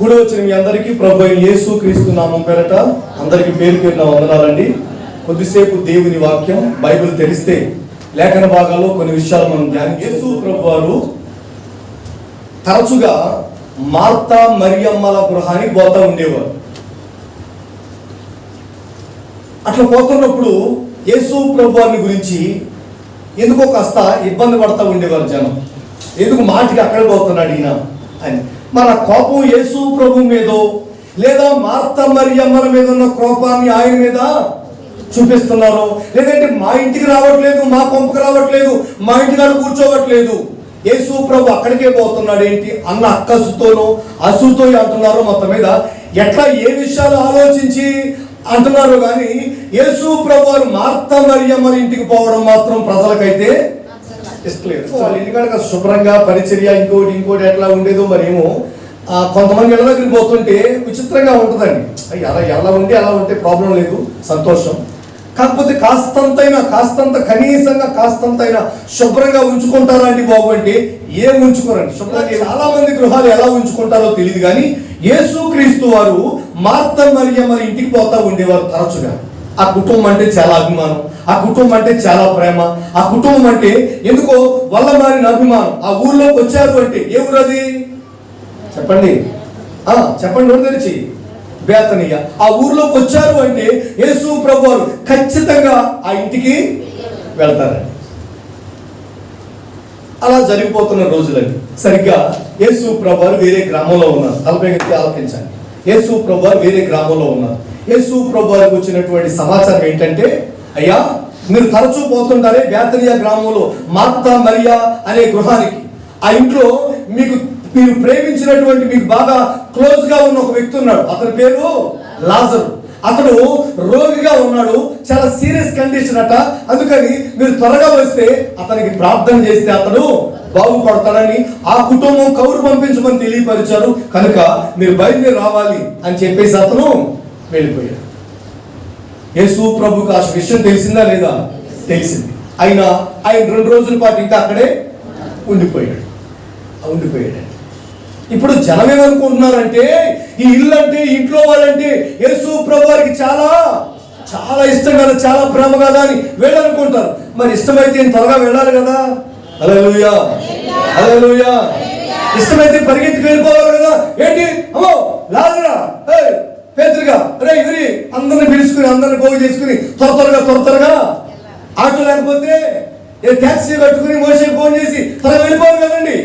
కూడి వచ్చిన మీ అందరికీ ప్రభు అయిన యేసు క్రీస్తు నామం పేరట అందరికీ పేరు పేరున వందనాలండి. కొద్దిసేపు దేవుని వాక్యం బైబిల్ తెరిస్తే లేఖన భాగాల్లో కొన్ని విషయాలు మనం ధ్యానించాం. యేసు ప్రభు వారు తరచుగా మార్తా మరియమ్మల గృహానికి పోతా ఉండేవారు. అట్లా పోతున్నప్పుడు యేసు ప్రభు వారిని గురించి ఎందుకో కాస్త ఇబ్బంది పడతా ఉండేవారు జనం. ఎందుకు మాటికి అక్కడ పోతున్నాడు ఈయన అని. మన కోపం యేసు ప్రభు మీదో లేదా మార్తా మరియమ్మల మీద ఉన్న కోపాన్ని ఆయన మీద చూపిస్తున్నారు, లేదంటే మా ఇంటికి రావట్లేదు, మా కొంపకు రావట్లేదు, మా ఇంటికాడ కూర్చోవట్లేదు, యేసు ప్రభు అక్కడికే పోతున్నాడు ఏంటి అన్న అక్కసుతోనో అసుతో అంటున్నారో మొత్తం మీద ఎట్లా ఏ విషయాలు ఆలోచించి అంటున్నారు. కానీ యేసు ప్రభు వారు మార్తా మరియమ్మల ఇంటికి పోవడం మాత్రం ప్రజలకైతే ఇష్టలేదు. వాళ్ళ ఇంటికాడ శుభ్రంగా పరిచర్య ఇంకోటి ఎట్లా ఉండేదో మరేమో. కొంతమంది ఇళ్ళ దగ్గరికి పోతుంటే విచిత్రంగా ఉంటుందండి. ఎలా ఉంటే ప్రాబ్లం లేదు, సంతోషం. కాకపోతే కాస్తంత కనీసంగా కాస్తంతైనా శుభ్రంగా ఉంచుకుంటారా అండి బాబు అంటే ఏం ఉంచుకోరండి. శుభ్రంగా చాలా మంది గృహాలు ఎలా ఉంచుకుంటారో తెలియదు. కానీ యేసుక్రీస్తు వారు మార్తా మరియమ్మల ఇంటికి పోతా ఉండేవారు తరచుగా. ఆ కుటుంబం అంటే చాలా అభిమానం, ఆ కుటుంబం అంటే చాలా ప్రేమ, ఆ కుటుంబం అంటే ఎందుకో వల్ల మారిన అభిమానం. ఆ ఊర్లోకి వచ్చారు అంటే ఏ ఊరు అది చెప్పండి, ఊరు తెరిచి బేతనియ. ఆ ఊర్లోకి వచ్చారు అంటే యేసు ప్రభు వారు ఖచ్చితంగా ఆ ఇంటికి వెళ్తారండి. అలా జరిగిపోతున్న రోజులండి. సరిగ్గా యేసు ప్రభు వారు వేరే గ్రామంలో ఉన్నారు. ఆలోచించండి. యేసు ప్రభు వారు వేరే గ్రామంలో ఉన్నారు. యేసు ప్రభు వారికి వచ్చినటువంటి సమాచారం ఏంటంటే, అయ్యా మీరు తరచూ పోతుంటారే బేతనియా గ్రామంలో మార్తా మరియా అనే గృహానికి. ఆ ఇంట్లో మీరు ప్రేమించినటువంటి మీకు బాగా క్లోజ్ గా ఉన్న ఒక వ్యక్తి ఉన్నాడు. అతని పేరు లాజరు. అతడు రోగిగా ఉన్నాడు, చాలా సీరియస్ కండిషన్ అట. అందుకని మీరు త్వరగా వస్తే అతనికి ప్రార్థన చేస్తే అతడు బాగుపడతాడని ఆ కుటుంబం కౌరు పంపించమని తెలియపరిచారు. కనుక మీరు బయలుదేరి రావాలి అని చెప్పేసి అతను వెళ్ళిపోయాడు. యేసు ప్రభుకు ఆ విషయం తెలిసిందా లేదా? తెలిసింది. ఆయన 2 రోజుల పాటు ఇంకా అక్కడే ఉండిపోయాడు. ఇప్పుడు జనం ఏమనుకుంటున్నారంటే ఈ ఇల్లు అంటే ఇంట్లో వాళ్ళంటే యేసు ప్రభు వారికి చాలా చాలా ఇష్టం కదా, చాలా ప్రేమ కదా అని వెళ్ళనుకుంటారు. మరి ఇష్టమైతే త్వరగా వెళ్ళాలి కదా. హల్లెలూయా, హల్లెలూయా. ఇష్టమైతే పరిగెత్తుకు వెళ్ళిపోవాలి కదా. ఏంటి అమ్మో లాజరా పేతురుగా ఇవరి అందరిని పిలుచుకుని అందరిని పోగు చేసుకుని త్వరగా ఆటో లేకపోతే ట్యాక్సీ కట్టుకుని మోసేకి ఫోన్ చేసి త్వరగా వెళ్ళిపోవాలి కదండి.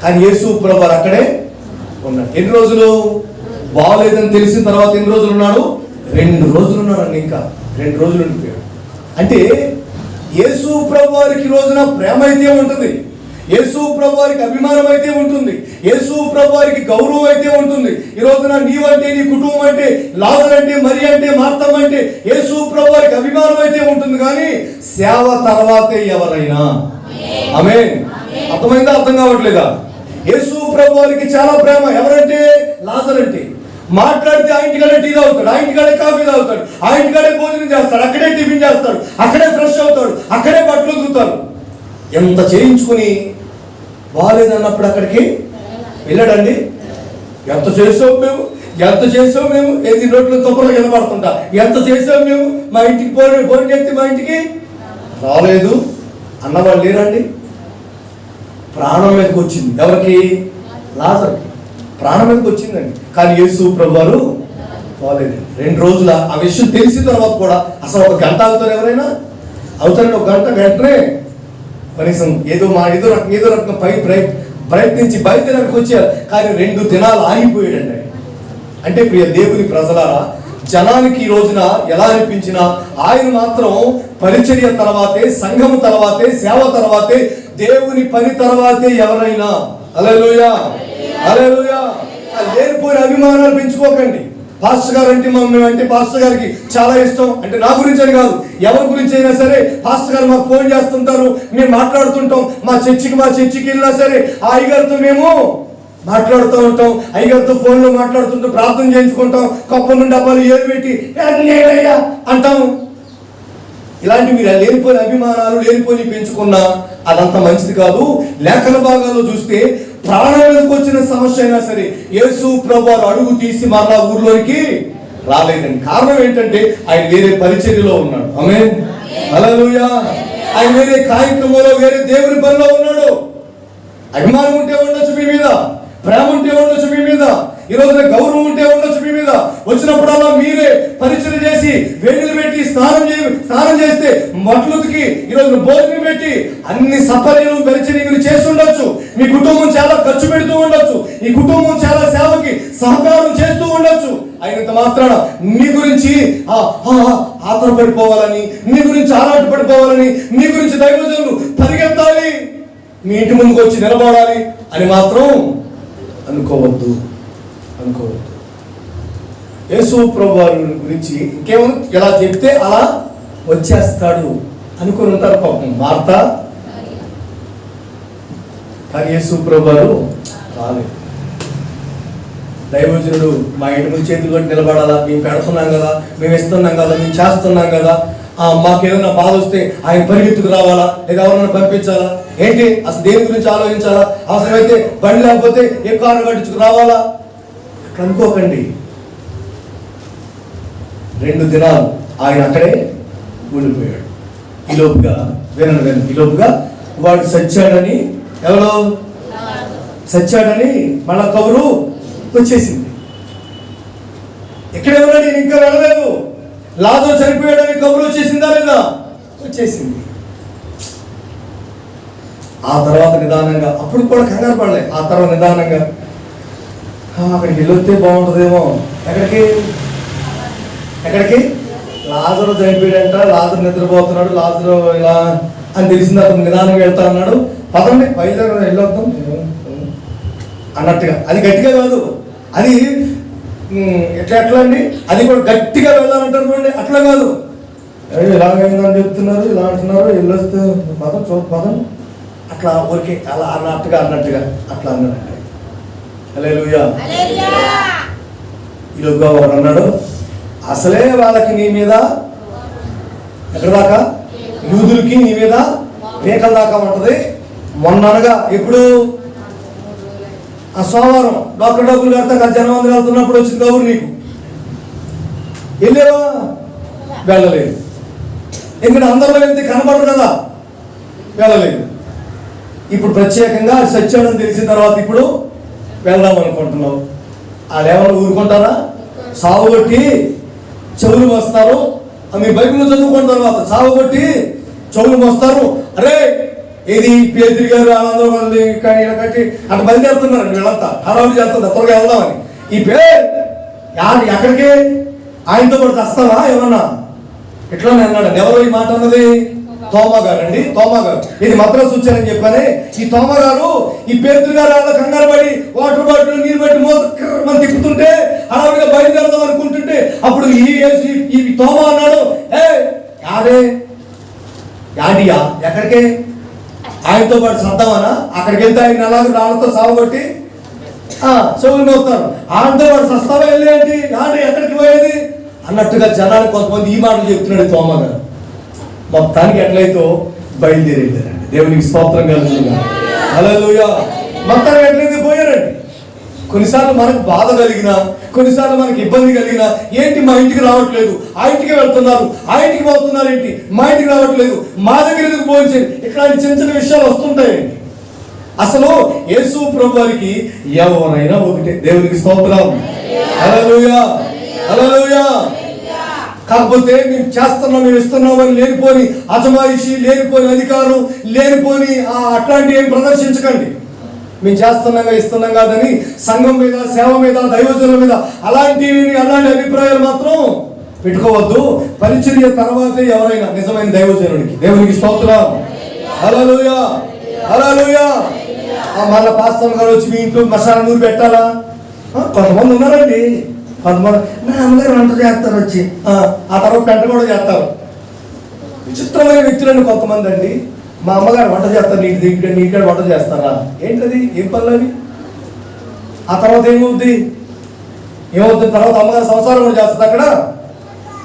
కానీ యేసు ప్రభు వారు అక్కడే ఉన్నాడు. ఎన్ని రోజులు? బాగోలేదని తెలిసిన తర్వాత ఎన్ని రోజులు ఉన్నాడు? 2 రోజులు ఉన్నాడండి. ఇంకా 2 రోజులు ఉండిపోయాడు. అంటే యేసు ప్రభు వారికి రోజున ప్రేమ అయితే ఉంటుంది, యేసు ప్రభు వారికి అభిమానం అయితే ఉంటుంది, యేసు ప్రభు వారికి గౌరవం అయితే ఉంటుంది. ఈ రోజున నీవంటే, నీ కుటుంబం అంటే, లాజరు అంటే, మరి అంటే, మార్తమ్మ అంటే యేసు ప్రభు వారికి అభిమానం అయితే ఉంటుంది. కానీ సేవ తర్వాతే ఎవరైనా. ఆమేన్. అర్థమైందా? అర్థం కావట్లేదా? యేసు ప్రభు వారికి చాలా ప్రేమ. ఎవరంటే? లాజరు అంటే. మాట్లాడితే ఆ ఇంటికాడే టీ తాగుతాడు, ఆ ఇంటికాడే కాఫీ తాగుతాడు, ఆ ఇంటికాడే భోజనం చేస్తాడు, అక్కడే టిఫిన్ చేస్తాడు, అక్కడే ఫ్రెష్ అవుతాడు, అక్కడే బట్టలు ఉతుకుతాడు. ఎంత చేయించుకుని బాగాలేదన్నప్పుడు అక్కడికి వెళ్ళాడండి. ఎంత చేసావు మేము ఏది నోట్లో తొప్పలు కనబడుతుంటా. ఎంత చేసావు మేము, మా ఇంటికి భోజనం చేస్తే మా ఇంటికి రాలేదు అన్నవాళ్ళు లేరండి. ప్రాణం మీదకి వచ్చింది. ఎవరికి? లాజరుకి ప్రాణం మీదకి వచ్చిందండి. కానీ యేసు ప్రభు వారు పోలేదండి. 2 రోజుల ఆ విషయం తెలిసిన తర్వాత కూడా అసలు 1 గంట అవుతారు ఎవరైనా? అవుతారండి. 1 గంట వెంటనే కనీసం ఏదో రకంగా ప్రయత్నించి బయలుదేరడానికి వచ్చారు. కానీ 2 దినాలు ఆగిపోయాడండి. అంటే ప్రియ దేవుని ప్రజలారా, జనానికి ఈ రోజున ఎలా అనిపించినా ఆయన మాత్రం పరిచర్య తర్వాతే, సంఘము తర్వాతే, సేవ తర్వాతే, దేవుని పని తర్వాతే ఎవరైనా. హల్లెలూయా, హల్లెలూయా. లేనిపోయిన అభిమానాలు పెంచుకోకండి. పాస్టర్ గారు అంటే మేమంటే పాస్టర్ గారికి చాలా ఇష్టం అంటే నా గురించి అని కాదు, ఎవరి గురించి అయినా సరే పాస్టర్ గారు మాకు ఫోన్ చేస్తుంటారు, మేము మాట్లాడుతుంటాం. మా చర్చికి వెళ్ళినా సరే ఆ అయ్యగారితో మేము మాట్లాడుతూ ఉంటాం. అయ్యగారితో ఫోన్లో మాట్లాడుతుంటూ ప్రార్థన చేయించుకుంటాం. కప్ప నుండి డబ్బాలు ఏరు పెట్టి అంటాము. ఇలాంటి మీరు లేనిపోయిన అభిమానాలు లేనిపోయి పెంచుకున్నా అదంతా మంచిది కాదు. లేఖన భాగాల్లో చూస్తే ప్రాణం మీదకి వచ్చిన సమస్య అయినా సరే యేసు ప్రభువారు అడుగు తీసి మరలా ఊర్లోకి రాలేదండి. కారణం ఏంటంటే ఆయన వేరే పరిచర్యలో ఉన్నాడు. ఆమేన్, హల్లెలూయా. ఆయన వేరే కార్యక్రమంలో, వేరే దేవుని పనిలో ఉన్నాడు. అభిమానం ఉంటే ఉండొచ్చు మీ మీద, ప్రేమ ఉంటే ఉండొచ్చు మీ మీద, ఈ రోజున గౌరవం ఉంటే ఉండొచ్చు మీ మీద. వచ్చినప్పుడల్లా మీరే పరిచయం చేసి వేడిలు పెట్టి స్నానం చేస్తే మట్లుకి ఈ రోజున భోజనం పెట్టి అన్ని సఫర్యలు పరిచర్యలు చేసి ఉండొచ్చు. మీ కుటుంబం చాలా ఖర్చు పెడుతూ ఉండొచ్చు. ఈ కుటుంబం చాలా సేవకి సహకారం చేస్తూ ఉండొచ్చు. అయినంత మాత్రాన నీ గురించి ఆతరపడిపోవాలని, నీ గురించి ఆరాటపడిపోవాలని, నీ గురించి దైవజనులు పరిగెత్తాలి, మీ ఇంటి ముందుకు వచ్చి నిలబడాలి అని మాత్రం అనుకోవద్దు. యేసు ప్రభువారి గురించి ఇంకేమో ఎలా చెప్తే అలా వచ్చేస్తాడు అనుకుని ఉంటారు పాపం మార్త. కానీ యేసు ప్రభువారు రాలేదు. దైవజనుడు మా ఇంటి ముందు చేతులు కొట్టి నిలబడాలా, మేము పెడుతున్నాం కదా, మేము ఇస్తున్నాం కదా, మేము చేస్తున్నాం కదా, మాకు ఏదైనా బాధ వస్తే ఆయన పరిగెత్తుకు రావాలా, లేదా ఎవరైనా పంపించాలా, ఏంటి అసలు దేని గురించి ఆలోచించాలా, అవసరమైతే బండి లేకపోతే ఏ కారు కట్టించుకు రావాలా అనుకోకండి. 2 దినాలు ఆయన అక్కడే ఉండిపోయాడు. ఈ లోపుగా వాడు చచ్చాడని, ఎవరో చచ్చాడని మళ్ళా కబురు వచ్చేసింది. ఇక్కడే ఉన్నాడు, నేను ఇంకా వెళ్ళలేదు. లాజరు చనిపోయాడని కబురు వచ్చేసిందా లేదా? వచ్చేసింది. ఆ తర్వాత నిదానంగా, అప్పుడు కూడా కంగారు పడలే, ఆ తర్వాత నిదానంగా అక్కడికి వెళ్ళొస్తే బాగుంటుందేమో. ఎక్కడికి లాజరు చనిపోయాడంట, లాజరు నిద్రపోతున్నాడు, లాజరు ఇలా అని తెలిసింది. అతను నిదానంగా వెళ్తా అన్నాడు. పదండి బయలుదేరి వెళ్ళొద్దాం అన్నట్టుగా. అది గట్టిగా కాదు, అది ఎట్లా అండి, అది కూడా గట్టిగా వెళ్ళాలంటారు చూడండి, అట్లా కాదు. ఇలాగైందని చెప్తున్నారు, ఇలా అంటున్నారు, వెళ్ళొస్తే పదం అట్లా ఊరికే అలా అన్నట్టుగా అట్లా అన్నాడండి. హల్లెలూయా. ఈలోగా ఒకడు అన్నాడు, అసలే వాళ్ళకి నీ మీద ఎక్కడ దాకా, యూదులకి నీ మీద పీకల దాకా ఉంటుంది. మొన్న అనగా ఎప్పుడు ఆ సోమవారం డాక్టర్ డబ్బులు కడతా జనమంది వెళ్తున్నప్పుడు వచ్చింది కబురు నీకు. వెళ్ళావా? వెళ్ళలేదు. ఎందుకంటే అందరిలో వెళ్తే కనబడరు కదా, వెళ్ళలేదు. ఇప్పుడు ప్రత్యేకంగా సత్యాన్ని తెలిసిన తర్వాత ఇప్పుడు వెళ్దాం అనుకుంటున్నావు. వాళ్ళేమన్నా ఊరుకుంటారా? సావుగొట్టి చెవులు మోస్తారు. మీ బైబిల్లో చదువుకున్న తర్వాత సావుగొట్టి చెవులు మోస్తారు. అరే ఏది పేదరి గారు ఆనందం కానీ ఇలా కట్టి అటు బయలుదేరుతున్నారండి వీళ్ళంతా, హడావుడి చేస్తుంది త్వరగా వెళ్దామని. ఈ పేరు ఎక్కడికి? ఆయనతో పాటు వస్తావా ఏమన్నా? ఇట్లానే అన్నాడు. ఎవరు ఈ మాట అన్నది? తోమా గారు అండి. తోమా గారు, ఇది మద్రాసు వచ్చారని చెప్పానే. ఈ తోమా గారు ఈ పేదరి గారు వాళ్ళ కంగారు పడి వాటర్ బాటిల్ నీళ్ళు బట్టి మనం తిప్పుతుంటే హడావుడిగా బయలుదేరదాం అనుకుంటుంటే అప్పుడు ఈ తోమా అన్నాడు, యాడియా ఎక్కడికే? ఆయనతో పాటు శ్రద్ధమనా? అక్కడికి వెళ్తే ఆయన అలాగే రాళ్ళతో సాగుబట్టి చెవులు మోస్తారు. ఆయనతో పాటు సస్తావా వెళ్ళి ఏంటి ఎక్కడికి పోయేది అన్నట్టుగా జనానికి కొంతమంది ఈ మాటలు చెప్తున్నాడు తోమా గారు. మొత్తానికి ఎట్లయితే బయలుదేరి వెళ్ళారండి. దేవునికి స్తోత్రం కలుగుతుంది. హల్లెలూయా. మొత్తానికి ఎట్లయితే పోయారండి. కొన్నిసార్లు మనకు బాధ కలిగినా, కొన్నిసార్లు మనకి ఇబ్బంది కలిగినా, ఏంటి మా ఇంటికి రావట్లేదు, ఆ ఇంటికి వెళ్తున్నారు, ఆ ఇంటికి పోతున్నారు, ఏంటి మా ఇంటికి రావట్లేదు, మా దగ్గర ఎందుకు పోయించేది, ఇట్లాంటి చిన్న చిన్న విషయాలు వస్తుంటాయండి. అసలు యేసు ప్రభువారికి ఎవరైనా ఒకటే. దేవునికి స్తోత్రం. హల్లెలూయా, హల్లెలూయా. కాకపోతే మేము చేస్తున్నాం, మేము ఇస్తున్నామని లేనిపోని అజమాయిషి, లేనిపోని అధికారం, లేనిపోని అట్లాంటివి ఏం ప్రదర్శించకండి. మేము చేస్తున్నాగా ఇస్తున్నాం కాదని సంఘం మీద, సేవ మీద, దైవజనుల మీద అలాంటి అభిప్రాయాలు మాత్రం పెట్టుకోవద్దు. పరిచర్య తర్వాతే ఎవరైనా నిజమైన దైవజనుడికి. దేవునికి స్తోత్రం. హల్లెలూయా, హల్లెలూయా. మళ్ళా పాస్టర్ గారు వచ్చి మీ ఇంట్లో మసాలా నూరు పెట్టాలా? కొంతమంది ఉన్నారండి, కొంతమంది మా అమ్మగారు వంట చేస్తారు వచ్చి, ఆ తర్వాత పెంట కూడా చేస్తారు. విచిత్రమైన వ్యక్తులండి కొంతమంది అండి. మా అమ్మగారు వంట చేస్తారు, నీకు వంట చేస్తారా? ఏంటది? ఏం పనులు అవి? ఆ తర్వాత ఏమవుద్ది? తర్వాత అమ్మగారు సంసారం కూడా చేస్తుంది అక్కడ.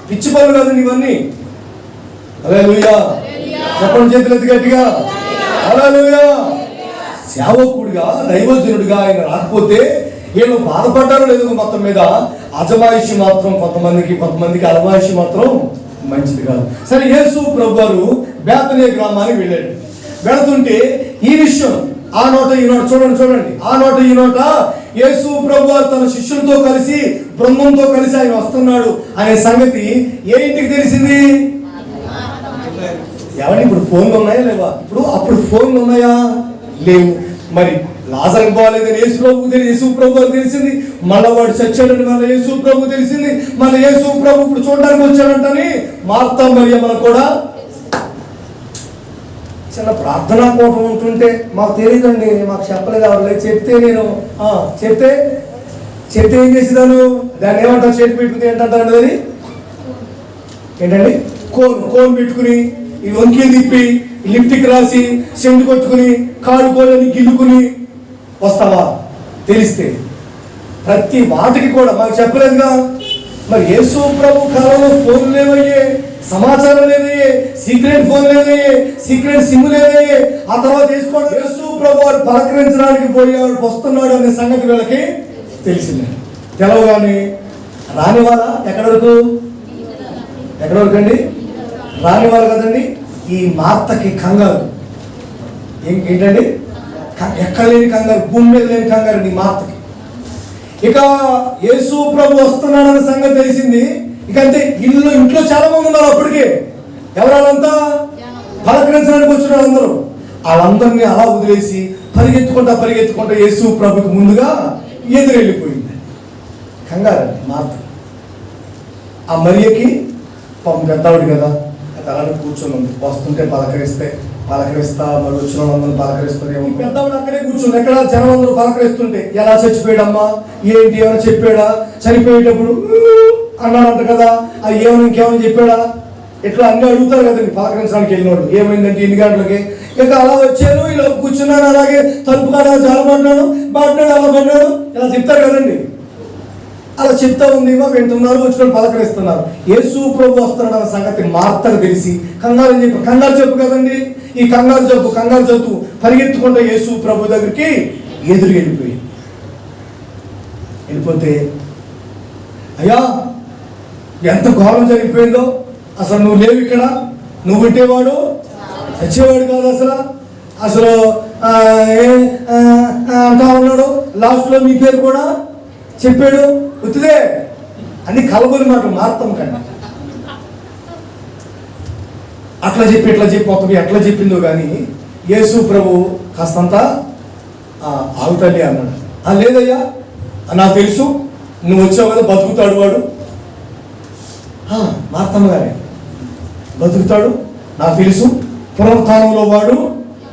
పిచ్చి పనులు కదండి ఇవన్నీ. హల్లెలూయా. చెప్పండి చేతులు ఎత్తి గట్టిగా. హల్లెలూయా. సేవకుడిగా దైవజనుడిగా ఆయన రాకపోతే వీళ్ళు బాధపడ్డారో లేదో మొత్తం మీద అజమాయిషి మాత్రం కొంతమందికి అలమాయిషి మాత్రం మంచిది కాదు. సరే, యేసు ప్రభు వారు బేతనియ గ్రామానికి వెళ్ళాడు. వెళుతుంటే ఈ విషయం ఆ నోట ఈ నోట చూడండి ఆ నోట ఈ నోట యేసు ప్రభు వారు తన శిష్యులతో కలిసి బృందంతో కలిసి ఆయన వస్తున్నాడు అనే సంగతి ఏ ఇంటికి తెలిసింది? ఎవరి ఇప్పుడు ఫోన్లు ఉన్నాయా లేవా? అప్పుడు ఫోన్లు ఉన్నాయా? లేవు. మరి లాజరుకు బాగాలేదని యేసు ప్రభు తెలిసింది. మళ్ళా వాడు చచ్చాడని మళ్ళీ యేసు ప్రభు తెలిసింది. మళ్ళీ యేసు ప్రభు ఇప్పుడు చూడడానికి వచ్చాడంటని మార్తా మరియమ్మను కూడా చిన్న ప్రార్థనా కోటం ఉంటుంటే మాకు తెలియదండి, మాకు చెప్పలేదు ఎవరు చెప్తే నేను చెప్తే ఏం చేసేదాను? దాన్ని ఏమంటారు? చేతి పెట్టుకుని ఏంటంటారు? అది ఏంటండి? కోన్ పెట్టుకుని ఈ వంకీలు తిప్పి లిప్టిక్ రాసి సెండు కొట్టుకుని కాడు కోళ్ళని గిల్లుకుని వస్తావా? తెలిస్తే ప్రతి వాటికి కూడా మాకు చెప్పలేదుగా. మరి యేసు ప్రభు కాలంలో ఫోన్లు లేవయ్యే, సమాచారం లేదయ్యే, సీక్రెట్ ఫోన్ లేదయ్యే, సీక్రెట్ సిమ్ లేదయ్యే. ఆ తర్వాత యేసు ప్రభు వారు పలకరించడానికి పోయేవాడు వస్తున్నాడు అనే సంగతి వీళ్ళకి తెలిసింది. తెలవగానే రానివారా? ఎక్కడి వరకు అండి? రానివారు కదండి. ఈ మార్తకి కంగారు ఏంటండి? ఎక్కడ లేని కంగారు, భూమి మీద లేని కంగారు నీ మార్తకి. ఇక యేసు ప్రభు వస్తున్నాడన్న సంగతి తెలిసింది. ఇక అంతే, ఇంట్లో చాలా మంది ఉన్నారు అప్పటికే. ఎవరాలంతా పలకరించడానికి వచ్చిన వాళ్ళందరూ, వాళ్ళందరినీ అలా వదిలేసి పరిగెత్తుకుంటా యేసు ప్రభుకి ముందుగా ఎదురెళ్ళిపోయింది. కంగారండి మార్త. ఆ మరియకి పాపం పెద్దవాడు కదా, అలానే కూర్చొని ఉంది. వస్తుంటే పలకరిస్తా మరి వచ్చిన వాళ్ళందరూ పలకరిస్తుంది. పెద్దవాడు అక్కడే కూర్చుంది. ఎక్కడ జనం అందరూ పలకరిస్తుంటే, ఎలా చచ్చిపోయాడమ్మా, ఏంటి ఏమైనా చెప్పాడా, చనిపోయేటప్పుడు అన్నాడంట కదా, అది ఇంకేమైనా చెప్పాడా, ఇట్లా అన్ని అడుగుతారు కదండి పలకరించడానికి వెళ్ళినోడు. ఏమైందంటే ఎన్ని గంటలకి? ఇక అలా వచ్చాను, ఇలా కూర్చున్నాను, అలాగే తలుపు కాడ జాలబడ్డాడు, అలా పడ్డాడు, ఇలా చెప్తారు కదండి. అలా చెప్తా ఉంది, వింటున్నారు, వచ్చిన పలకరిస్తున్నారు. యేసు ప్రభు వస్తున్నాడు అన్న సంగతి మార్తకు తెలిసి కంగారు చెప్పు కదండి. ఈ కంగారు జబ్బు పరిగెత్తుకుంటే యేసు ప్రభు దగ్గరికి వెళ్ళిపోతే, అయ్యా ఎంత ఘోరం జరిగిపోయిందో, అసలు నువ్వు లేవు ఇక్కడ, నువ్వు వింటేవాడు చచ్చేవాడు కాదు అసలు అంటా ఉన్నాడు. లాస్ట్లో మీ పేరు కూడా చెప్పాడు. గుర్తుదే అన్ని కలబోలి మాట మార్తం కండి. అట్లా చెప్పి మొత్తం ఎట్లా చెప్పిందో కానీ యేసు ప్రభు కాస్తంతా ఆగుతల్లి అన్నాడు. లేదయ్యా, నాకు తెలుసు, నువ్వు వచ్చావు కదా, బతుకుతాడు వాడు. మార్తమ్మ గారే, బతుకుతాడు, నాకు తెలుసు, పునరుత్థానంలో వాడు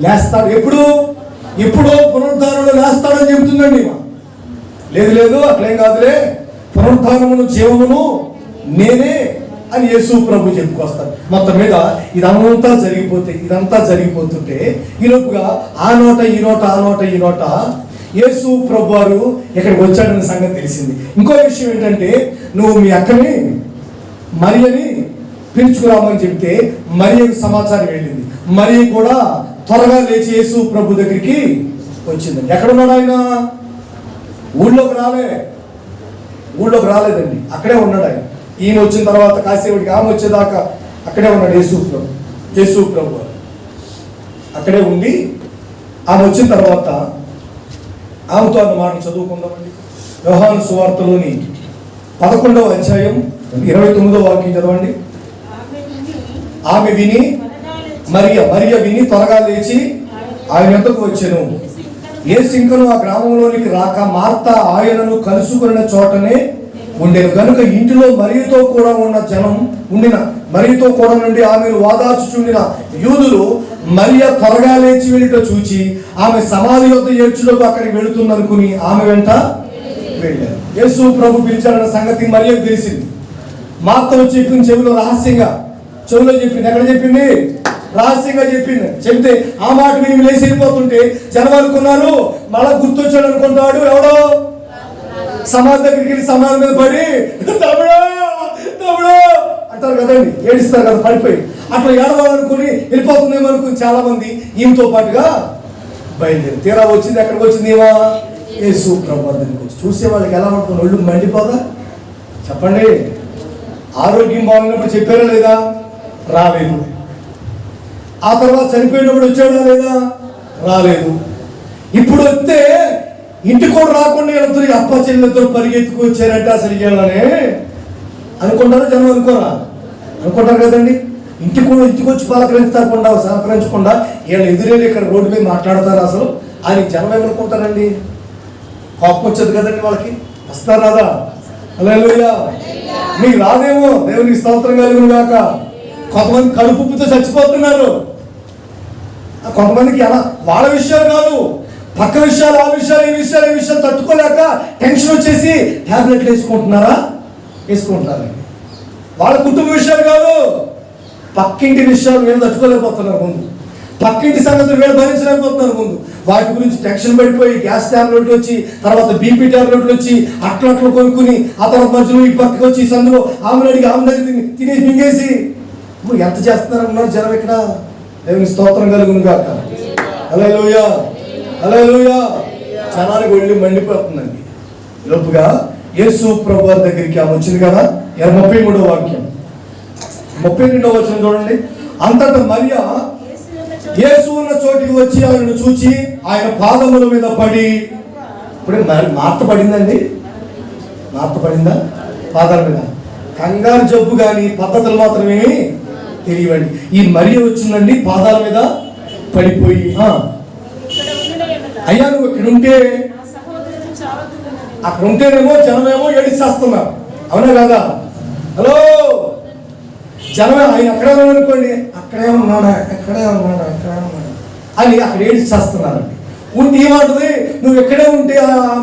లేస్తాడు. ఎప్పుడో పునరుత్థానంలో లేస్తాడని చెబుతుందండి. లేదు అట్లేం కాదులే, పునరుత్థానమును జీవమును నేనే అని యేసు ప్రభు చెప్పుకొస్తాడు. మొత్తం మీద ఇదంతా జరిగిపోతుంటే ఈలోపుగా ఆ నోట ఈ నోట యేసు ప్రభు వారు ఇక్కడికి వచ్చాడన్న సంగతి తెలిసింది. ఇంకో విషయం ఏంటంటే, నువ్వు మీ అక్కని మరియని పిలుచుకురామని చెప్తే మరియకు సమాచారం వెళ్ళింది. మరి కూడా త్వరగా లేచి యేసు ప్రభు దగ్గరికి వచ్చింది. ఎక్కడున్నాడు ఆయన? ఊళ్ళోకి రాలేదండి, అక్కడే ఉన్నాడు ఆయన. ఈయన వచ్చిన తర్వాత కాసేపటికి ఆమె వచ్చేదాకా అక్కడే ఉన్నాడు యేసు ప్రభు అక్కడే ఉండి, ఆమె వచ్చిన తర్వాత ఆమెతో అన్న మాటలు చదువుకుందామండి. యోహాను సువార్తలోని 11వ అధ్యాయం 29వ వాక్యం చదవండి. ఆమె విని మరియ విని త్వరగా లేచి ఆయన యొద్దకు వచ్చెను. యేసు ఇంకను ఆ గ్రామంలోనికి రాక మార్త ఆయనను కలుసుకున్న చోటనే ఉండేను కనుక ఇంటిలో మరియతో కూడా నుండి ఆమెను వాదార్చుచుండిన యూదులు మరియ త్వరగా లేచి వెళ్ళుట చూచి ఆమె సమాధి యొద్ద ఏడ్చుటకు అక్కడికి వెళుతుందనుకుని ఆమె వెంట వెళ్ళారు. యేసు ప్రభు పిలిచాడన్న సంగతి మరియకు తెలిసింది. మార్త వచ్చి చెప్పింది, చెవిలో చెప్పింది. ఎక్కడ చెప్పింది? రహస్యంగా చెప్పింది. చెప్తే ఆ మాట విని లేచి వెళ్ళిపోతుంటే జనం అనుకున్నారు మళ్ళా గుర్తొచ్చాడు అనుకుంటాడు. ఎవడో సమాధి దగ్గరికి వెళ్ళి సమాధి మీద పడి తమ్ముడు అంటారు కదండి, ఏడిస్తారు కదా పడిపోయి. అట్లా ఏడవాలనుకుని వెళ్ళిపోతుందేమో అనుకుని చాలా మంది ఈమెతో పాటుగా బయలుదేరి తీరా వచ్చింది. ఎక్కడికి వచ్చింది? యేసు ప్రభువారి దగ్గరికి వచ్చి చూసే వాళ్ళకి ఎలా ఉంటుంది? ఒళ్ళు మండిపోదా? చెప్పండి. ఆరోగ్యం బాగున్నప్పుడు చెప్పారా లేదా? రాలేదు. ఆ తర్వాత చనిపోయినప్పుడు వచ్చాడా లేదా? రాలేదు. ఇప్పుడు వస్తే ఇంటికి కూడా రాకుండా వెళ్తారు. అప్ప చెల్లెలతో పరిగెత్తుకు వచ్చారంటే అసలు ఇవ్వాలనే అనుకుంటారా జనం? అనుకుంటారు కదండి. ఇంటికి వచ్చి పలకరించకుండా సహకరించకుండా వీళ్ళు ఎదురెళ్ళి ఇక్కడ రోడ్డు మీద మాట్లాడతారు అసలు అని జనం ఏమనుకుంటారండి? కోపం వచ్చేది కదండి వాళ్ళకి. వస్తారు రాదా? హల్లెలూయా. మీకు రాదేమో, దేవునికి స్తోత్రం కలుగును గాక. కొంతమంది కడుపుతో చచ్చిపోతున్నారు. కొంతమందికి ఎలా వాళ్ళ విషయాలు కాదు, పక్క విషయాలు, ఆ విషయాలు, ఈ విషయాలు తట్టుకోలేక టెన్షన్ వచ్చేసి ట్యాబ్లెట్లు వేసుకుంటున్నారండి. వాళ్ళ కుటుంబ విషయాలు కాదు, పక్కింటి విషయాలు వీళ్ళు తట్టుకోలేకపోతున్నారు ముందు, పక్కింటి సంగతులు వీళ్ళు భరించలేకపోతున్నారు ముందు. వాటి గురించి టెన్షన్ పడిపోయి గ్యాస్ ట్యాబ్లెట్లు వచ్చి, తర్వాత బీపీ ట్యాబ్లెట్లు వచ్చి, అట్లట్లు కొనుక్కుని, ఆ తర్వాత మధ్యలో ఈ పక్కకి వచ్చి సందులో ఆమె అడిగి ఆమె దగ్గర తినేసి మింగేసి ఎంత చేస్తున్నారన్నారు జనం ఇక్కడ. దేవుని స్తోత్రం కలుగును గాక. హల్లెలూయా, హల్లెలూయా. జనానికి ఒళ్ళు మండిపోతుందండి. లోపుగా యేసు ప్రభువారి దగ్గరికి ఆమె వచ్చింది కదా. 33వ వాక్యం, 32వ వచనం చూడండి. అంతటా మరియా యేసు ఉన్న చోటికి వచ్చి ఆయనను చూచి ఆయన పాదముల మీద పడి. ఇప్పుడే మార్త పడిందండి. మార్త పడిందా? పాదాల మీద. కంగారు జబ్బు కానీ పద్ధతులు మాత్రమే తెలియవండి. ఈ మరియ వచ్చిందండి, పాదాల మీద పడిపోయి, అయ్యా నువ్వు ఇక్కడ ఉంటే, అక్కడ ఉంటేనేమో జనమేమో ఏడిచేస్తున్నారు. అవునా కదా? హలో, జనమే ఆయన అక్కడే అనుకోండి, అక్కడే ఉన్నాడా అని అక్కడ ఏడిచేస్తున్నారండి. ఉంటే ఏమంటుంది? నువ్వు ఎక్కడే ఉంటే